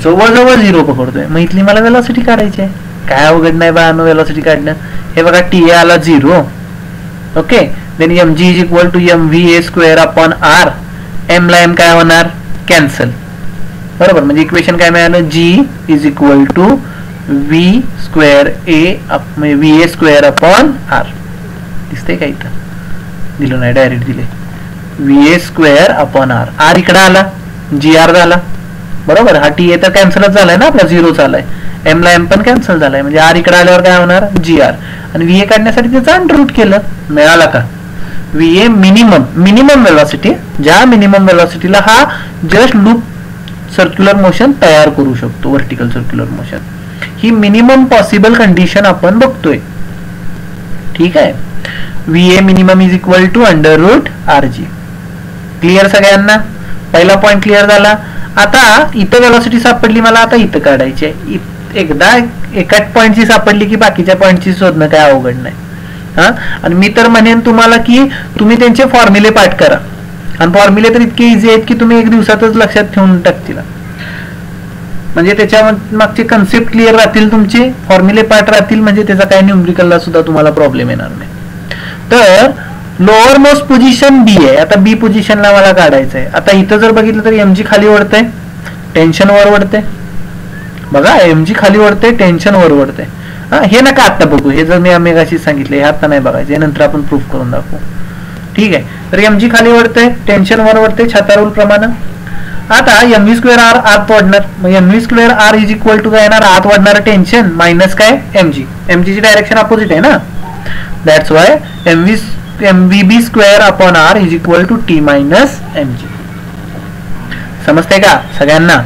जवळजवळ 0 पकडतोय. मग इथली मला वेलॉसिटी काढायची आहे. काय अवघड नाही बाळांनो वेलॉसिटी काढणं. हे बघा TA आला 0. Okay, then mg is equal to mva square upon r. m ला m काय होणार, कॅन्सल. बरोबर, म्हणजे इक्वेशन काय मिळालं, g is equal to v square va square upon r. दिसतंय का, इथं दिलं नाही, डायरेक्ट दिले va square upon r. r इकडे आला, gr झाला. बरोबर, हा TA तर कॅन्सलच झालाय ना आपला, 0 झालाय. m ला m पण कॅन्सल झालाय, म्हणजे r इकडे आल्यावर काय होणार, gr. आणि va काढण्यासाठी त्याचं अंडररूट केलं, मिळाला का, va मिनिमम वेलॉसिटी. ज्या मिनिमम वेलॉसिटीला हा जस्ट लूप सर्क्युलर मोशन तयार करू शकतो, व्हर्टिकल सर्क्युलर मोशन. ही मिनिमम पॉसिबल कंडिशन आपण बघतोय. ठीक आहे, va minimum is equal to under root rg. Clear सगळ्यांना, पहिला पॉइंट क्लिअर झाला. आता इथं वेलॉसिटी सापडली मला, आता इथं काढायची आहे. एकदा एकाच पॉइंटची सापडली की बाकीच्या पॉइंटची शोधणं काय अवघड नाही. आणि मी तर म्हणेन तुम्हाला की तुम्ही त्यांचे फॉर्म्युले पाठ करा, आणि फॉर्म्युले तर इतके इझी आहेत की तुम्ही 1 दिवसातच लक्षात ठेवून टाकतील. म्हणजे त्याच्या मागचे कन्सेप्ट क्लिअर राहतील, तुमचे फॉर्म्युले पार्ट राहतील, म्हणजे त्याचा काही न्यूमरिकलला सुद्धा तुम्हाला प्रॉब्लेम येणार नाही. तर लोअर मोस्ट पोझिशन बी आहे. आता बी पोझिशनला मला काढायचं आहे. आता इथं जर बघितलं तर एमजी खाली वळतंय, टेन्शन वर वळते. बघा एमजी खाली वळते, टेन्शन वर वळते. हे नका आता बघू, हे जर मी मेगाशी सांगितलं, हे आता नाही बघायचं, हे नंतर आपण प्रूफ करून दाखवू. ठीक आहे. तर एमजी खाली वळते, टेन्शन वर वळते छाता रूल प्रमाणे. आता एम व्ही स्क्वेअर आर आत वाढणार, मग M V square R is equal to काय येणार, आत वाढणार टेन्शन मायनस काय एमजी. एमजी ची डायरेक्शन अपोजिट आहे ना, that's why M V B square upon R is equal to T minus MG. समजते का सगळ्यांना?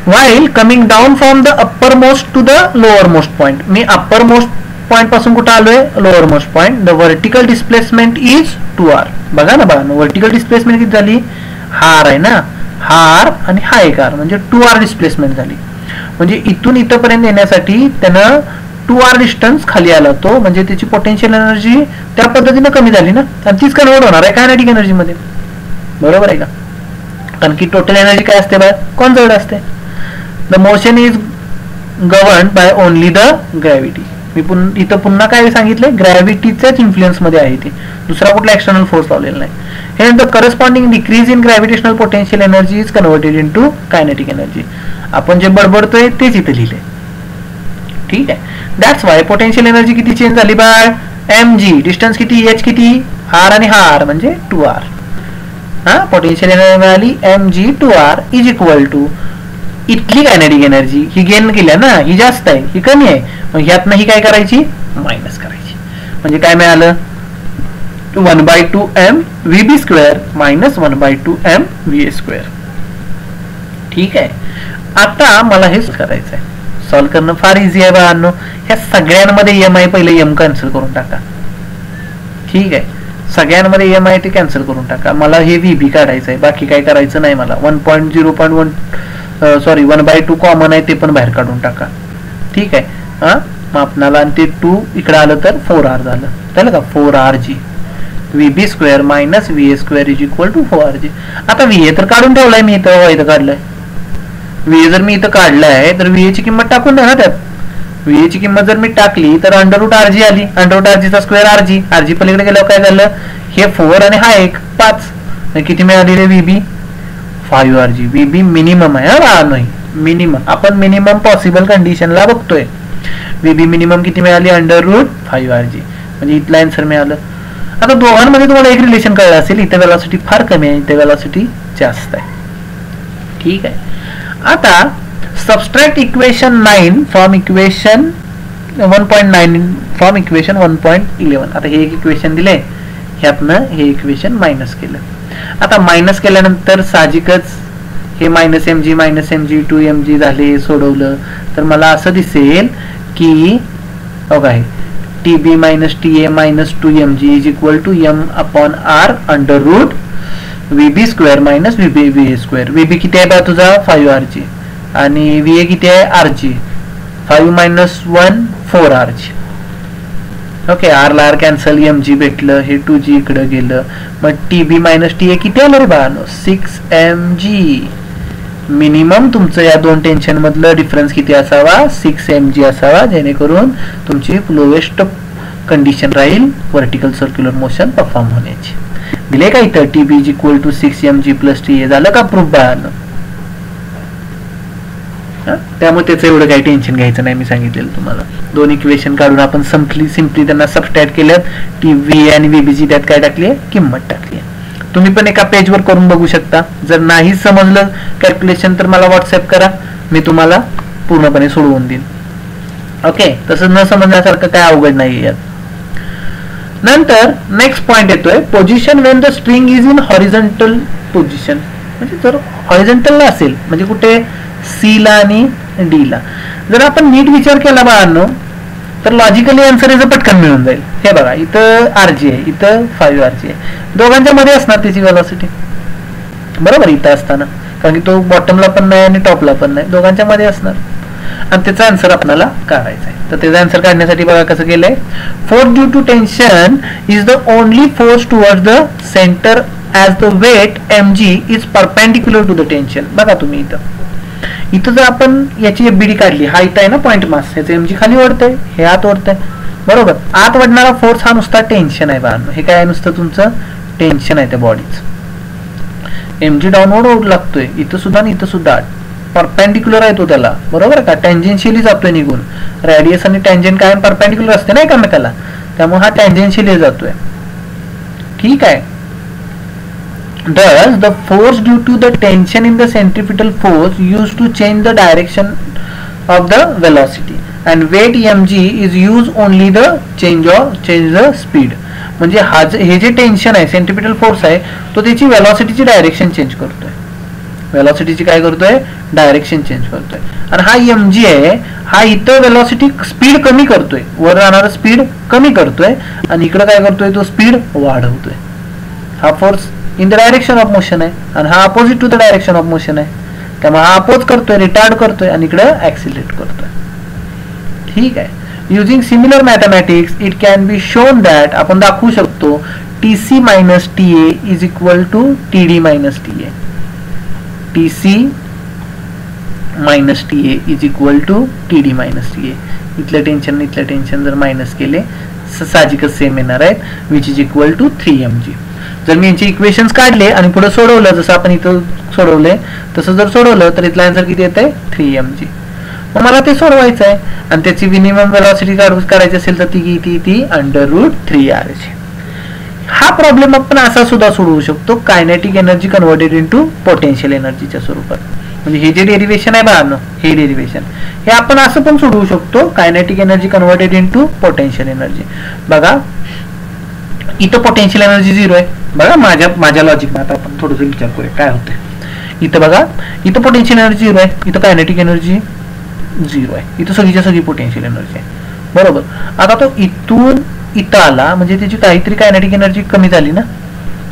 while coming down from the uppermost to the lowermost point. Me uppermost point पासून कुठे आलोय, lowermost point. The vertical displacement is 2r. बघा ना बघा, vertical displacement किती झाली, हा r आहे ना, हा r आणि हा एक r, म्हणजे 2r डिस्प्लेसमेंट झाली. म्हणजे इथून इथपर्यंत येण्यासाठी त्यानं 2r डिस्टन्स खाली आला तो, म्हणजे त्याची पोटेन्शियल एनर्जी त्या पद्धतीने कमी झाली ना, आणि तीच कन्वर्ट होणार आहे कायनेटिक एनर्जी मध्ये. बरोबर आहे का? कारण की टोटल एनर्जी काय असते बाय, कॉन्झर्व्ड असते. The motion is governed by only the gravity. मी इथं पुन्हा काय सांगितलंय, ग्रॅव्हिटीच्याच इन्फ्लुएन्स मध्ये आहे ते, दुसरा कुठला एक्सटर्नल फोर्स लावलेला नाही. हे the corresponding decrease in gravitational potential energy is converted into kinetic energy. आपण जे बडबडतोय तेच इथे लिहिलंय. ठीक आहे. दॅट्स वाय पोटेन्शियल एनर्जी किती चेंज झाली बाय, एम जी. डिस्टन्स किती, एच किती, आर आणि हा आर म्हणजे 2r. हा पोटेन्शियल एनर्जी मिळाली M G 2r is equal to इथली कायनेटिक एनर्जी ही गेन केल्या ना, ही जास्त आहे, ही कमी आहे, मग ह्यातनं ही काय करायची, मायनस करायची. म्हणजे काय मिळालं, 1/2m vb square minus 1/2m va square. ठीक आहे. आता मला हे करायचं आहे, सॉल्व्ह करणं फार इझी आहे बाळांनो. ह्या सगळ्यांमध्ये एम आहे, पहिले एम कॅन्सल करून टाका. ठीक आहे. सगळ्यांमध्ये एम आहे ते कॅन्सल करून टाका. मला हे व्हीबी काढायचं आहे, बाकी काय करायचं नाही मला. 1.0.1 सॉरी 1/2 कॉमन आहे, ते पण बाहेर काढून टाका. ठीक आहे. हा मग आपल्याला आणि ते 2 इकडे आलं तर 4r झालं, त्याला का 4rg vb square minus va square is equal to 4rg. आता va तर काढून ठेवलाय मी इथं, इथं काढलंय va. जर मी इथं काढलाय तर va ची किंमत टाकून द्या ना त्यात. va ची किंमत जर मी टाकली तर √rg आली, √rg चा स्क्वेअर rg पलीकडे गेल्यावर काय झालं, हे 4 आणि हा 1 5, किती मिळालेले vb 5rg. vb मिनिमम आहे हा, नाही मिनिमम, आपण मिनिमम पॉसिबल कंडिशनला बघतोय. vb मिनिमम किती मिळाली, √5rg, म्हणजे इथला आन्सर मिळालं. आता दोघांमध्ये तुम्हाला एक रिलेशन कळलं असेल, इथे वेलॉसिटी फार कमी आहे, इथे वेलॉसिटी जास्त आहे. ठीक आहे. आता subtract equation 9 from equation 1.9 from equation 1.11. आता हे एक इक्वेशन दिले, ह्यातनं हे इक्वेशन मायनस केलं. आता मायनस केल्यानंतर साहजिकच हे मायनस एम जी 2mg झाले. सोडवलं तर मला असं दिसेल की बघा TB minus TA minus 2mg is equal to m upon r under root vb square minus va square. vb किती आहे बा तुझा 5rg आणि va किती आहे rg. 5 minus 1 4rg. Okay. R ला आर कॅन्सल, mg भेटलं, हे 2g इकडे गेलं, मग टीबी मायनस टीए किती आलं रे बाळांनो 6mg. मिनिमम तुमचं या दोन टेन्शन मधलं डिफरन्स किती असावा, 6mg असावा, जेणेकरून तुमची लोएस्ट कंडिशन राहील व्हर्टिकल सर्क्युलर मोशन परफॉर्म होण्याची. दिले का इथं TB is equal to 6mg plus TA. झालं का प्रूफ बाळांनो? त्यामुळे त्याचं एवढं काही टेन्शन घ्यायचं नाही. मी सांगितलेलं तुम्हाला दोन इक्वेशन काढून आपण सिम्पली त्यांना सबस्ट्रॅक्ट केल्यात. टीव्ही आणि व्हीबीची त्यात काय टाकली, किंमत टाकली. तुम्ही पण एका पेजवर करून बघू शकता. जर नाही समजलं कॅल्क्युलेशन तर मला व्हॉट्सअप करा, मी तुम्हाला पूर्णपणे सोडवून देईन. ओके. तसं न समजण्यासारखं काय अवघड नाही यात. नंतर नेक्स्ट पॉइंट येतोय, position Wien the string is in horizontal position. म्हणजे जर हॉरिझॉन्टल असेल, म्हणजे कुठे सी ला आणि डी ला. जर आपण नीट विचार केला बाळांनो तर लॉजिकली आन्सर याचं पटकन मिळून जाईल. हे बघा इथं rg आहे, इथं 5rg आहे, दोघांच्या मध्ये असणार त्याची वेलॉसिटी. बरोबर इथं असताना, कारण की तो बॉटमला पण नाही आणि टॉपला पण नाही, दोघांच्या मध्ये असणार, आणि त्याचा आन्सर आपल्याला काढायचा आहे. तर त्याचा आन्सर काढण्यासाठी बघा कसं केलंय. Force due to tension is the only force towards the centre as the weight mg is perpendicular to the tension. बघा तुम्ही इथं इथं जर आपण याची एफबीडी काढली, हा इथं आहे ना पॉइंट मास, ह्याचं एमजी खाली ओढतंय, हे आत ओढतंय, बरोबर. आत वाढणारा फोर्स हा नुसता टेन्शन आहे बाळांनो, हे काय नुसतं तुमचं टेन्शन आहे त्या बॉडीचं. एमजी डाऊनवर्ड ओढ लागतोय इथं सुद्धा आणि इथं सुद्धा, परपेंडिक्युलर आहे तो त्याला, बरोबर का. टँजेन्शियली जातोय निघून, रेडियस आणि टँजेंट काय परपेंडिक्युलर असते ना एकमेकाला, त्यामुळे हा टँजेन्शियली जातोय. ठीक आहे. Thus, the force due to the tension in the centripetal force used to change the direction of the velocity, and weight mg is used only the change the speed. म्हणजे हे जे टेन्शन आहे, सेंट्रिपिटल फोर्स आहे, तो त्याची वेलॉसिटीची direction change करतोय. वेलॉसिटीची काय करतोय, डायरेक्शन चेंज करतोय. आणि हा mg आहे, हा इथं वेलॉसिटी स्पीड कमी करतोय, वर जाणारा स्पीड कमी करतोय, आणि इकडे काय करतोय, तो स्पीड वाढवतोय. हा force in the direction of motion आहे, आणि हा opposite to the direction of motion आहे, त्यामुळे हा अपोज करतोय, रिटार्ड करतोय, आणि इकडे ऍक्सिलरेट करतोय. ठीक आहे. Using similar mathematics it can be shown that, आपण दाखवू शकतो, TC minus TA is equal to TD minus TA. TC minus TA is equal to TD minus TA. इथलं टेन्शन जर मायनस केले साहजिकच सेम येणार आहेत, which is equal to 3mg. जर मी यांचे इक्वेशन्स काढले आणि पुढे सोडवलं, जसं आपण इथं सोडवलंय तसं जर सोडवलं, तर इथला आन्सर किती येते, 3mg. मग मला ते सोडवायचं आहे, आणि त्याची मिनिमम वेलॉसिटी काढायची असेल तर ती √3r. हा प्रॉब्लेम आपण असा सुद्धा सोडवू शकतो, kinetic energy converted into potential एनर्जीच्या स्वरूपात. म्हणजे हे जे डेरिव्हेशन आहे बाळांनो, हे डेरिव्हेशन हे आपण असं पण सोडवू शकतो, kinetic energy converted into potential energy. बघा इथं पोटेन्शियल एनर्जी 0 आहे. बघा माझ्या लॉजिक आता आपण थोडंसं विचार करूया काय होतं. इथं बघा, इथं पोटेन्शियल एनर्जी 0 आहे, इथं कायनेटिक एनर्जी 0 आहे, इथं सगळी पोटेन्शियल एनर्जी आहे, बरोबर. आता तो इथून इथं आला म्हणजे त्याची काहीतरी कायनेटिक एनर्जी कमी झाली ना,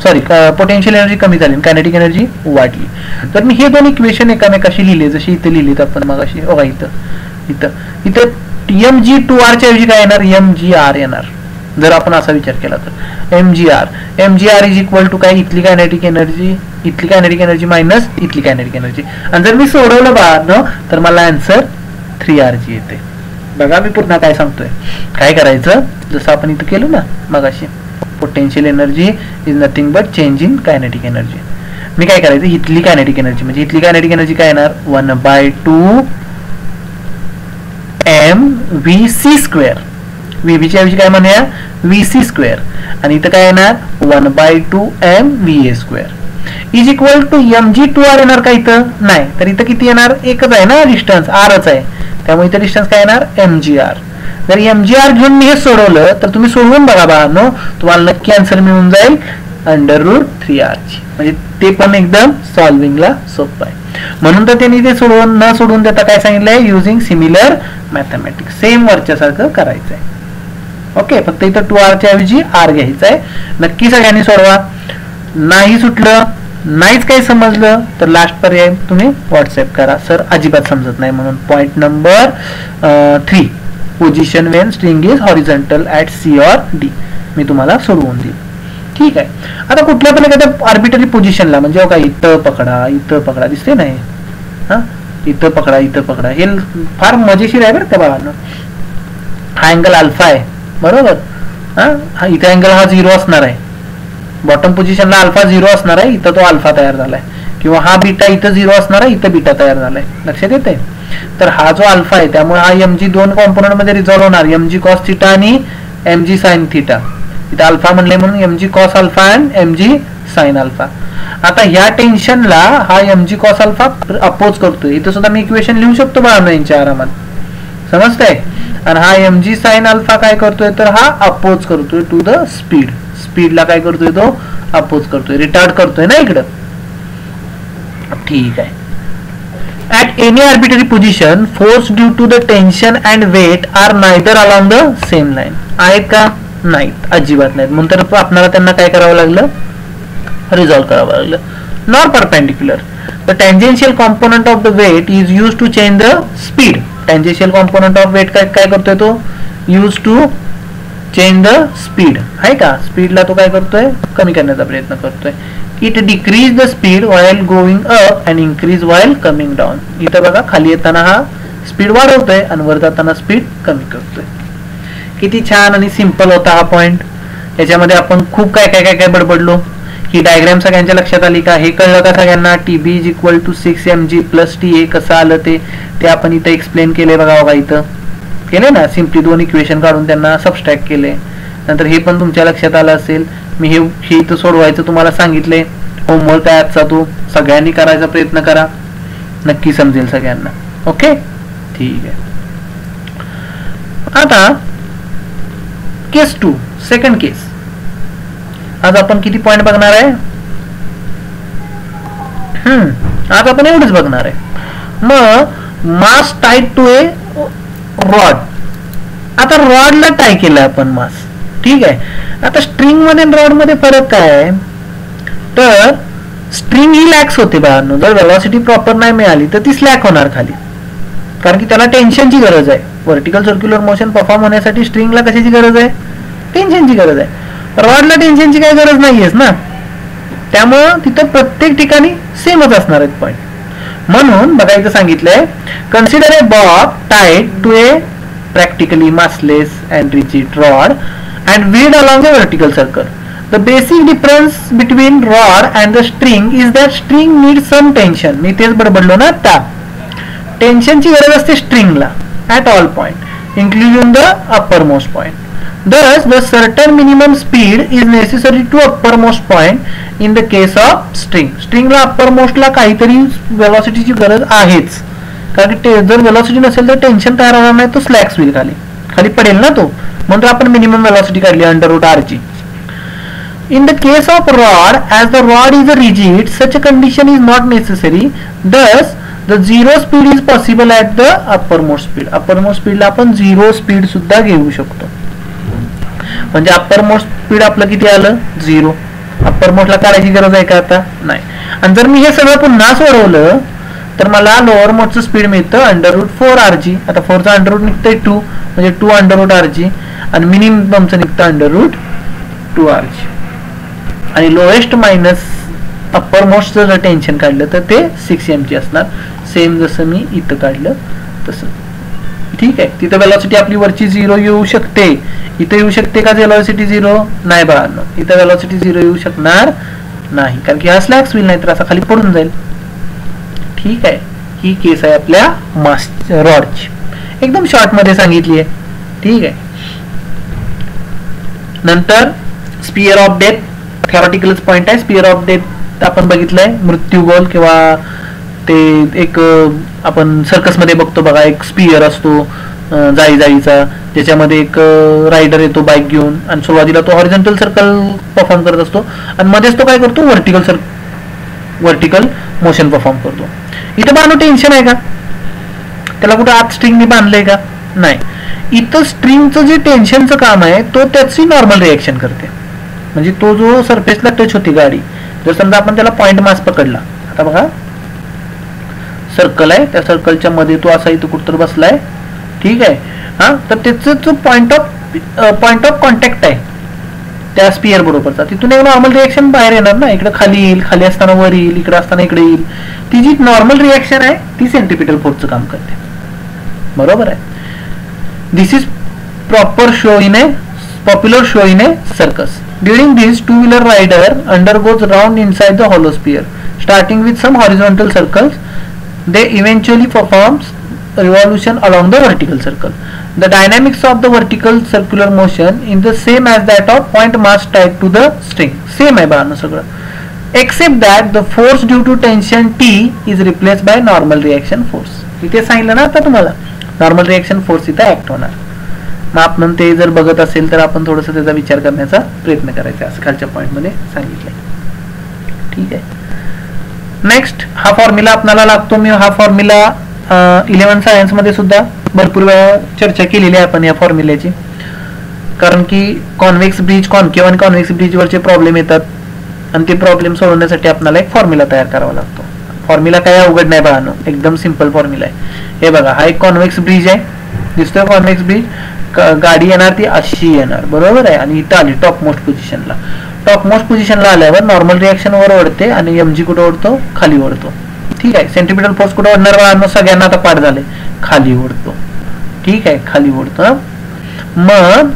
सॉरी पोटेन्शियल एनर्जी कमी झाली, कायनेटिक एनर्जी वाढली. तर मी हे दोन इक्वेशन एकामेकाशी लिहिले, जशी इथे लिहिलेत आपण मग अशी. बघा इथं mg2r च्या ऐवजी काय येणार, mgr येणार. जर आपण असा विचार केला तर mgr इज इक्वल टू काय, इथली कायनेटिक एनर्जी मायनस इथली कायनेटिक एनर्जी. आणि जर मी सोडवलं बाळांनो तर मला आन्सर 3rg येते. बघा मी पुन्हा काय सांगतोय, काय करायचं, जसं आपण इथं केलं ना मगाशी, potential energy is nothing but change in kinetic energy. मी काय करायचं, इथली कायनेटिक एनर्जी म्हणजे इथली कायनेटिक एनर्जी काय येणार, 1/2 mvc². VB च्या ऐवजी काय म्हणूया, vc², आणि इथं काय येणार 1/2 mva² is equal to mg2r येणार का, इथं नाही, तर इथं किती येणार, एकच आहे ना डिस्टन्स, rच आहे, त्यामुळे इथं डिस्टन्स काय येणार, mgr. जर mgr घेऊन मी हे सोडवलं तर तुम्ही सोडवून बघा बाळांनो, तुम्हाला नक्की आन्सर मिळून जाईल √3r. म्हणजे ते पण एकदम सॉल्विंगला सोपं आहे. म्हणून तर त्यांनी ते न सोडवून देता काय सांगितलंय, युजिंग सिमिलर मॅथमॅटिक्स, सेम वरच्या सारखं करायचंय. ओके, फक्त इथं 2r च्या ऐवजी r घ्यायचा आहे. नक्की सगळ्यांनी सोडवा. नाही सुटलं, नाहीच काही समजलं तर लास्ट पर्याय तुम्ही व्हॉट्सअप करा, सर अजिबात समजत नाही म्हणून. Point number 3, position Wien string is horizontal at C or D, मी तुम्हाला सोडवून देईल. ठीक आहे. आता कुठल्या पण एखाद्या आर्बिटरी पोझिशनला, म्हणजे काय इथं पकडा दिसते नाही, हा इथं पकडा, हे फार मजेशीर आहे बरं त्या बाळांनो. हा अँगल अल्फा आहे, बरोबर. हा इथे अँगल हा 0 असणार आहे, बॉटम पोझिशनला अल्फा 0 असणार आहे, इथं तो अल्फा तयार झालाय. किंवा हा बीटा इथं 0 असणार आहे, इथं बीटा तयार झालाय, लक्षात येते. तर हा जो अल्फा आहे त्यामुळे हा mg दोन कॉम्पोनंट मध्ये रिझॉल्व्ह होणार, mg cos θ आणि mg sin θ. इथं अल्फा म्हणले म्हणून mg cos अल्फा आणि mg sin अल्फा. आता ह्या टेन्शनला हा mg cos अल्फा अपोज करतोय, इथं सुद्धा मी इक्वेशन लिहू शकतो बाळांनो यांच्या आरामात, समजतंय. आणि हा mg sin अल्फा काय करतोय, तर हा अपोज करतोय टू द स्पीडला काय करतोय, तो अपोज करतोय, रिटार्ड करतोय ना इकडं. ठीक आहे. At any arbitrary position, force due to the tension and weight are neither along the same line. आहेत का, नाहीत, अजिबात नाहीत. म्हणून तर आपल्याला त्यांना काय करावं लागलं, रिझॉल्व्ह करावं लागलं. Nor perpendicular. The tangential component of the weight is used to change the speed. Tangential component of weight काय करतोय, तो used to change the speed, आहे का. स्पीडला तो काय करतोय, कमी करण्याचा प्रयत्न करतोय. It decrease the speed while going up and increase while coming down. इथं बघा खाली येताना हा स्पीड वाढवतोय आणि वर जाताना स्पीड कमी करतोय. किती छान आणि सिंपल होता हा पॉइंट. याच्यामध्ये आपण खूप काय काय काय काय बडबडलो. ही डायग्राम सगळ्यांच्या लक्षात आली का? हे कळलं का सगळ्यांना? TB is equal to 6mg plus TA कसं आलं ते आपण इथं एक्सप्लेन केले बघा. बघा इथं केले ना, सिम्पली दोन इक्वेशन काढून त्यांना सबस्ट्रॅक्ट केले. नंतर हे पण तुमच्या लक्षात आलं असेल. मी हे इथं सोडवायचं तुम्हाला सांगितले. होमवर्क आहे आजचा, तो सगळ्यांनी करायचा प्रयत्न करा, नक्की समजेल सगळ्यांना. ओके ठीक आहे. आता केस 2, सेकंड केस. आज आपण किती पॉइंट बघणार आहे? आज आपण एवढंच बघणार आहे. मग मास टाईड टू ए रॉड. आता रॉडला टाय केलं आपण मास, ठीक आहे. आता स्ट्रिंग मध्ये रॉड मध्ये फरक काय आहे? तर स्ट्रिंग ही लॅक्स होते बाळांनो. जर वेलॉसिटी प्रॉपर नाही मिळाली तर ती स्लॅक होणार खाली, कारण की त्याला टेन्शनची गरज आहे. व्हर्टिकल सर्क्युलर मोशन परफॉर्म होण्यासाठी स्ट्रिंगला कशाची गरज आहे? टेन्शनची गरज आहे. रॉडला टेन्शनची काही गरज नाहीयेच ना, त्यामुळं तिथं प्रत्येक ठिकाणी सेमच असणार आहेत पॉइंट. म्हणून बघायचं सांगितलंय, consider a bob tied to a practically massless and rigid rod and wheeled along a vertical circle. The basic difference between rod and the string is that string needs some tension. मी तेच बडबडलो ना आता. टेन्शनची गरज असते स्ट्रिंगला at all point, including the uppermost point. Thus, the certain minimum speed is necessary to uppermost point in the case of string. स्ट्रिंगला uppermost ला काहीतरी velocityची गरज आहेच, कारण जर वेलॉसिटी नसेल तर टेन्शन तयार होणार नाही, तो स्लॅक्स होईल, खाली पडेल ना तो. म्हणून आपण मिनिमम वेलॉसिटी काढली √r. In the case of rod, as the rod is rigid, such a condition is not necessary. Thus, the zero speed is possible at the uppermost speed. uppermost speed ला आपण zero speed सुद्धा घेऊ शकतो. म्हणजे uppermost speed आपलं किती आलं? 0. uppermost ला काढायची गरज आहे का आता? नाही. आणि जर मी हे सगळं पुन्हा सोडवलं तर मला लोअर मोडचं स्पीड मिळतं √4rg. आता 4चा अंडररूट निघतंय 2, म्हणजे 2 √rg, आणि मिनिममचं निघतं √2rg. आणि लोएस्ट मायनस अप्पर मोस्टचं जर टेन्शन काढलं तर ते 6mg असणार, सेम जसं मी इथं काढलं तसं. ठीक आहे. तिथं वेलॉसिटी आपली वरची 0 येऊ शकते. इथं येऊ शकते का वेलॉसिटी 0? नाही बाळांनो, इथं वेलॉसिटी 0 येऊ शकणार नाही, कारण की हा स्लॅक्स व्हील नाही तर असा खाली पडून जाईल. ठीक आहे. ही केस आहे आपल्या मास रॉडची, एकदम शॉर्ट मध्ये सांगितली आहे. ठीक आहे. नंतर स्पियर ऑफ डेथ, थेरॉटिकलच पॉइंट आहे. स्पियर ऑफ डेथ आपण बघितलंय, मृत्यूगोल किंवा ते एक आपण सर्कस मध्ये बघतो बघा, एक स्पियर असतो जाळीचा, ज्याच्यामध्ये एक रायडर येतो बाईक घेऊन आणि सुरुवातीला तो हॉरिझॉन्टल सर्कल परफॉर्म करत असतो आणि मध्येच तो काय करतो? व्हर्टिकल मोशन परफॉर्म करतो. इथं बांधून टेन्शन आहे का? त्याला कुठं आत स्ट्रिंगनी बांधलंय का? नाही. इथं स्ट्रिंगचं जे टेन्शनचं काम आहे तो त्याची नॉर्मल रिएक्शन करते. म्हणजे तो जो सरफेसला टच होती गाडी, जर समजा आपण त्याला पॉइंट मास पकडला, आता बघा सर्कल आहे, त्या सर्कलच्या मध्ये तो असा इथं कुठतर बसलाय. ठीक आहे. हा, तर त्याचं जो पॉइंट ऑफ कॉन्टॅक्ट आहे त्या स्पियर बरोबरचा, तिथून एक नॉर्मल रिएक्शन बाहेर येणार ना. इकडे खाली येईल, खाली असताना वर येईल, इकडे असताना इकडे येईल. ती जी नॉर्मल रिएक्शन आहे ती सेंट्रिपिटल फोर्सचं काम करते. बरोबर आहे. This is proper show in a popular show in a circus. During this, two wheeler rider undergoes round inside the hollow sphere, starting with some horizontal circles. They eventually performs revolution along the vertical circle. The dynamics of the vertical circular motion is the same as that of point mass tied to the string. Same आहे बाळांनो सगळं, except that the force due to tension T is replaced by normal reaction force. इथे सांगितलं ना आता तुम्हाला, normal reaction force इथे act होणार. मग आपण ते जर बघत असेल तर आपण थोडंसं त्याचा विचार करण्याचा प्रयत्न करायचा, असं खालच्या पॉइंट मध्ये सांगितलंय. ठीक आहे. नेक्स्ट हा फॉर्म्युला आपल्याला लागतो. मी हा फॉर्म्युला 11 सायन्स मध्ये सुद्धा भरपूर वेळा चर्चा केलेली आहे आपण या फॉर्म्युल्याची, कारण की कॉन्व्हेक्स ब्रिज, कॉन्केव्ह आणि कॉन्व्हेक्स ब्रिज वरचे प्रॉब्लेम येतात आणि ते प्रॉब्लेम सोडवण्यासाठी आपल्याला एक फॉर्म्युला तयार करावा लागतो. फॉर्म्युला काय अवघड नाही बाळांनो, एकदम सिंपल फॉर्म्युला आहे. हे बघा, हा एक कॉन्व्हेक्स ब्रिज आहे, दिसतोय कॉन्व्हेक्स ब्रिज. गाडी येणार ती अशी येणार, बरोबर आहे, आणि इथं आली टॉप मोस्ट पोझिशनला. टॉप मोस्ट पोझिशनला आल्यावर नॉर्मल रिएक्शन वर ओढते आणि mg कुठे ओढतो, खाली ओढतो. ठीक आहे. सेंट्रिपिटल फोर्स कुठे ओढणार बाळांनो, सगळ्यांना आता पाठ झाले, खाली ओढतो. ठीक आहे, खाली ओढतो. मग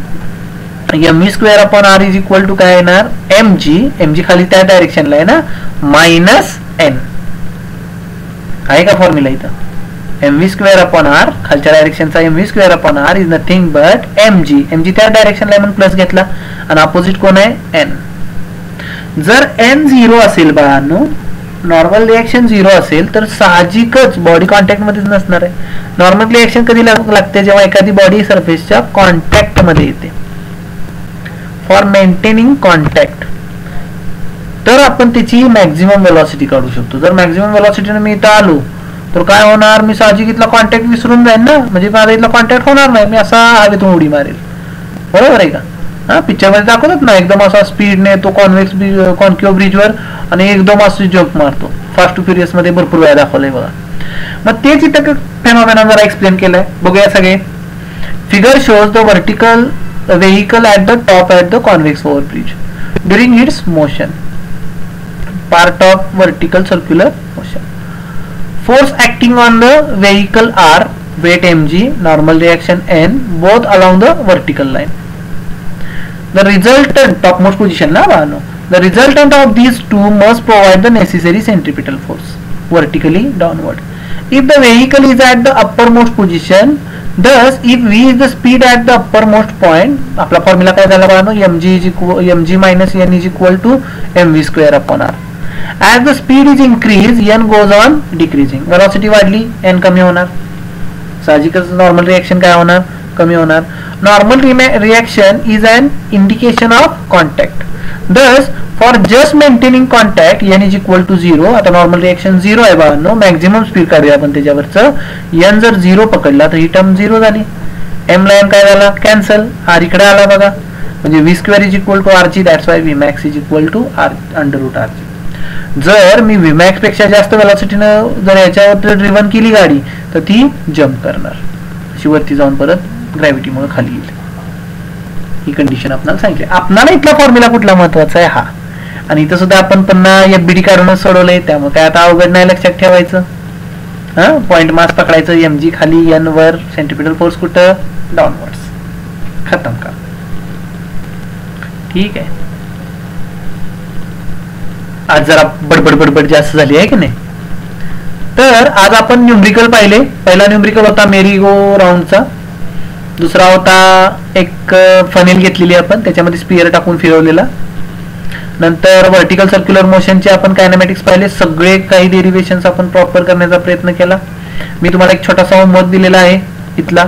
mv²/r इज इक्वल टू काय येणार, mg खाली त्या डायरेक्शनला आहे ना, मायनस n आहे का फॉर्म्युला इथं. mv²/r खालच्या डायरेक्शनचा mv²/r is nothing but mg त्या डायरेक्शनला म्हणून प्लस घेतला आणि अपोजिट कोण आहे, n. जर n 0 असेल बाळांनो, नॉर्मल रिएक्शन 0 असेल तर साहजिकच बॉडी कॉन्टॅक्ट मध्येच नसणार आहे. नॉर्मल रिएक्शन कधी लागते, जेव्हा एखादी बॉडी सरफेसच्या कॉन्टॅक्ट मध्ये येते. फॉर मेंटेनिंग कॉन्टॅक्ट तर आपण त्याची मॅक्झिमम वेलॉसिटी काढू शकतो. जर मॅक्झिमम वेलॉसिटीने मी इथं आलो तर काय होणार, मी साहजिक इथला कॉन्टॅक्ट विसरून जाईन ना, म्हणजे माझा इथला कॉन्टॅक्ट होणार नाही, मी असा हवेतून उडी मारेल. बरोबर आहे का. हा, पिक्चर मध्ये दाखवतात ना, एकदम असा स्पीडने तो कॉन्केव्ह ब्रिजवर आणि एकदम असं जंप मारतो. फास्ट टू फ्युरियस मध्ये भरपूर वेळा दाखवलंय बघा. मग तेच इथं फेनॉमेना जरा एक्सप्लेन केलंय, बघूया सगळे. Figure shows the vertical vehicle at the top at the convex overbridge during its motion, part of vertical circular motion. Force acting on the vehicle are weight mg, normal reaction n, both along the vertical line. The resultant, topmost position na bano, the resultant of these two must provide the necessary centripetal force vertically downward. If the vehicle is at the uppermost position, thus if v is the speed at the uppermost point, आपला formula काय झाला बाळांनो, mg minus n is equal to mv²/r. As the speed is increased, n goes on decreasing. velocity वाढली, n कमी होणार. साहजिकच normal reaction काय होणार, कमी होणार. Normal reaction is an indication of contact. Thus for just maintaining contact n is equal to 0. आता normal reaction 0 आहे बाळांनो, मॅक्झिमम स्पीड काढूया आपण त्याच्यावरचं. n जर 0 पकडला तर ही टर्म 0 झाली, m ला n काय झाला, कॅन्सल, r इकडे आला बघा, म्हणजे v² is equal to rg. That's why vmax is equal to √rg. जर मी vmax पेक्षा जास्त वेलॉसिटीनं जर याच्यावर ड्रिव्हन केली गाडी तर ती जम्प करणार, अशी वरती जाऊन परत ग्रॅव्हिटीमुळे खाली येईल. ही कंडिशन आपल्याला सांगितली. आपल्याला इथला फॉर्म्युला कुठला महत्वाचा आहे, हा. आणि इथं सुद्धा आपण पुन्हा FBD काढूनच सोडवलंय, त्यामुळे काय आता अवघड नाही, लक्षात ठेवायचं. हा, पॉइंट मास पकडायचं, mg खाली, n वर, सेंट्रिपिटल फोर्स कुठं, डाऊनवर्ड्स. खतम का. ठीक आहे. आज जरा बडबड जास्त झाली आहे की नाही. तर आज आपण न्यूमरिकल पाहिले. पहिला न्यूमरिकल होता मेरी गो राऊंडचा, दुसरा होता एक फनेल घेतलेली आपण, त्याच्यामध्ये स्पियर टाकून फिरवलेला. नंतर व्हर्टिकल सर्क्युलर मोशनचे आपण कायनेमॅटिक्स पाहिले, सगळे काही डेरिव्हेशन्स आपण प्रॉपर करण्याचा प्रयत्न केला. मी तुम्हाला एक छोटासा होमवर्क दिलेला आहे इथला,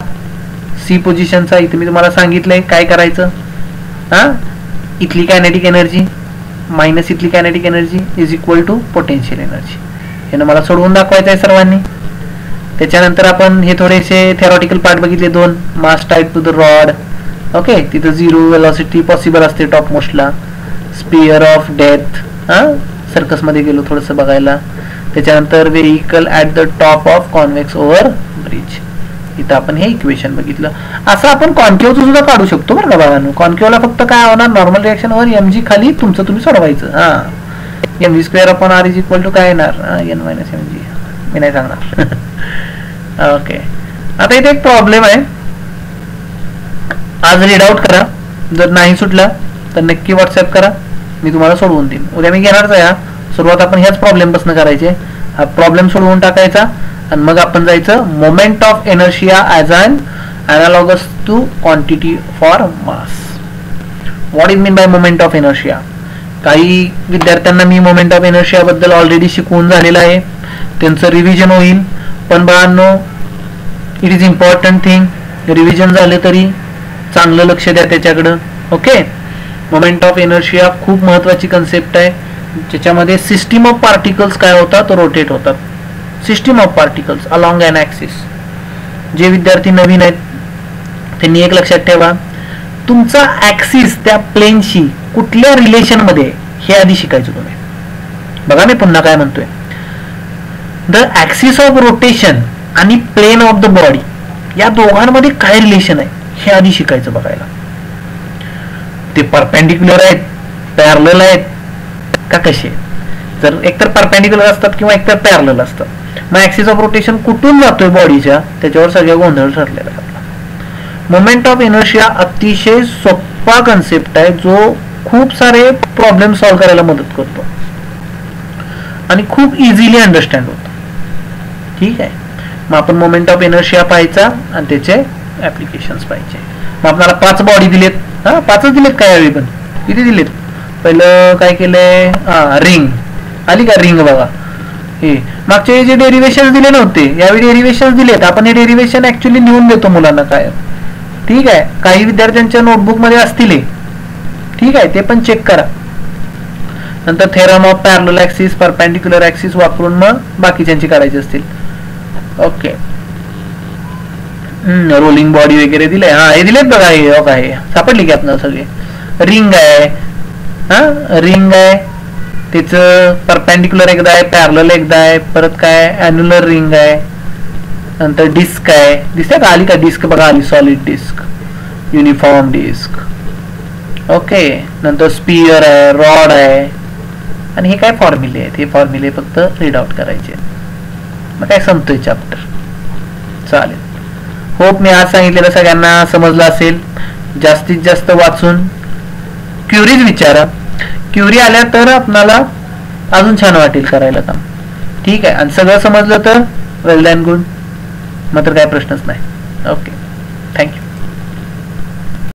सी पोझिशनचा. इथे मी तुम्हाला सांगितलंय काय करायचं. हा, इथली कायनेटिक एनर्जी मायनस इथली kinetic energy is equal to potential energy. हे मला सोडवून दाखवायचं आहे सर्वांनी. त्याच्यानंतर आपण हे थोडेसे थेरॉटिकल पार्ट बघितले, 2 mass tied to the rod. Okay, तिथं 0 वेलॉसिटी पॉसिबल असते टॉप मोस्टला. स्पियर ऑफ डेथ, हा, सर्कस मध्ये गेलो थोडंसं बघायला. त्याच्यानंतर vehicle at the top of convex over bridge, इथं आपण हे इक्वेशन बघितलं. असं आपण कॉन्केव्हचं सुद्धा काढू शकतो बरं का बाळांनो. कॉन्केव्हला फक्त काय होणार, नॉर्मल रिएक्शन वर mg खाली, तुमचं तुम्ही सोडवायचं. हा, mv²/r इज इक्वल टू काय येणार, n - mg. मी नाही सांगणार. ओके, आता इथे एक प्रॉब्लेम आहे, आज रीड आउट करा. जर नाही सुटला तर नक्की व्हॉट्सअप करा, मी तुम्हाला सोडवून देईन. उद्या मी घेणारच आहे. सुरुवात आपण ह्याच प्रॉब्लेम पासून करायची. हा प्रॉब्लेम सोडवून टाकायचा आणि मग आपण जायचं moment of inertia as an analogous to quantity for mass. What is mean by moment of inertia. काही विद्यार्थ्यांना मी मोमेंट ऑफ इनर्शिया बद्दल ऑलरेडी शिकवून झालेलं आहे, त्यांचं रिव्हिजन होईल. पण बाळांनो, it is important thing, revision झाले तरी चांगलं लक्ष द्या त्याच्याकडं. ओके, मोमेंट ऑफ इनर्शिया खूप महत्वाची कन्सेप्ट आहे, ज्याच्यामध्ये सिस्टीम ऑफ पार्टिकल्स काय होतात, रोटेट होतात. System of particles along an axis. जे विद्यार्थी नवीन आहेत त्यांनी एक लक्षात ठेवा, तुमचा ॲक्सिस त्या प्लेनशी कुठल्या रिलेशन मध्ये हे आधी शिकायचं तुम्ही. बघा मी पुन्हा काय म्हणतोय, द ॲक्सिस ऑफ रोटेशन आणि प्लेन ऑफ द बॉडी या दोघांमध्ये काय रिलेशन आहे हे आधी शिकायचं बघायला. ते परपेंडिक्युलर आहेत पॅरलल आहेत का कसे, जर एकतर परपेंडिक्युलर असतात किंवा एकतर पॅरलल असतात, मग ऍक्सिस ऑफ रोटेशन कुठून जातोय बॉडीच्या त्याच्यावर सगळ्या गोंधळ ठरलेला आहे आपला. मोमेंट ऑफ इनर्शिया अतिशय सोपा कन्सेप्ट आहे जो खूप सारे प्रॉब्लेम सॉल्व्ह करायला मदत करतो आणि खूप इझिली अंडरस्टँड होतो. ठीक आहे, मग आपण मोमेंट ऑफ इनर्शिया पाहायचा आणि त्याचे ऍप्लिकेशन्स पाहिजे. मग आपल्याला 5 बॉडी दिलेत, 5च दिलेत काय यावेळी, पण किती दिलेत, पहिलं काय केलंय, रिंग आली का, रिंग बघा. हे मागचे जे डेरिव्हेशन दिले नव्हते यावेळी डेरिव्हेशन दिलेत, आपण हे डेरिव्हेशन ऍक्च्युअली लिहून देतो मुलांना काय. ठीक आहे, काही विद्यार्थ्यांच्या नोटबुक मध्ये असतील, ठीक आहे, ते पण चेक करा. नंतर theorem of parallel axis, perpendicular axis वापरून मग बाकीच्यांची काढायची असतील. ओके, रोलिंग बॉडी वगैरे दिले, हे दिलेत बघा, हे काय सापडली की आपल्याला सगळे. रिंग आहे, रिंग आहे, त्याचं परपेंडिक्युलर एकदा आहे, पॅरलल एकदा आहे, परत काय अॅन्युलर रिंग आहे, नंतर डिस्क आहे, दिसते का, आली का डिस्क बघा, आली solid disc, uniform disc. Okay, नंतर स्पियर आहे, रॉड आहे, आणि हे काय फॉर्म्युले आहेत, हे फॉर्म्युले फक्त रीड आउट करायचे. मग काय संपतोय चॅप्टर. चालेल, होप मी आज सांगितलेलं सगळ्यांना समजलं असेल. जास्तीत जास्त वाचून क्युरीज विचारा, क्युरी आल्या तर आपणाला अजून छान वाटेल करायला काम. ठीक आहे, आणि सगळं समजलं तर वेल अँड गुड, मात्र काय प्रश्नच नाही. ओके.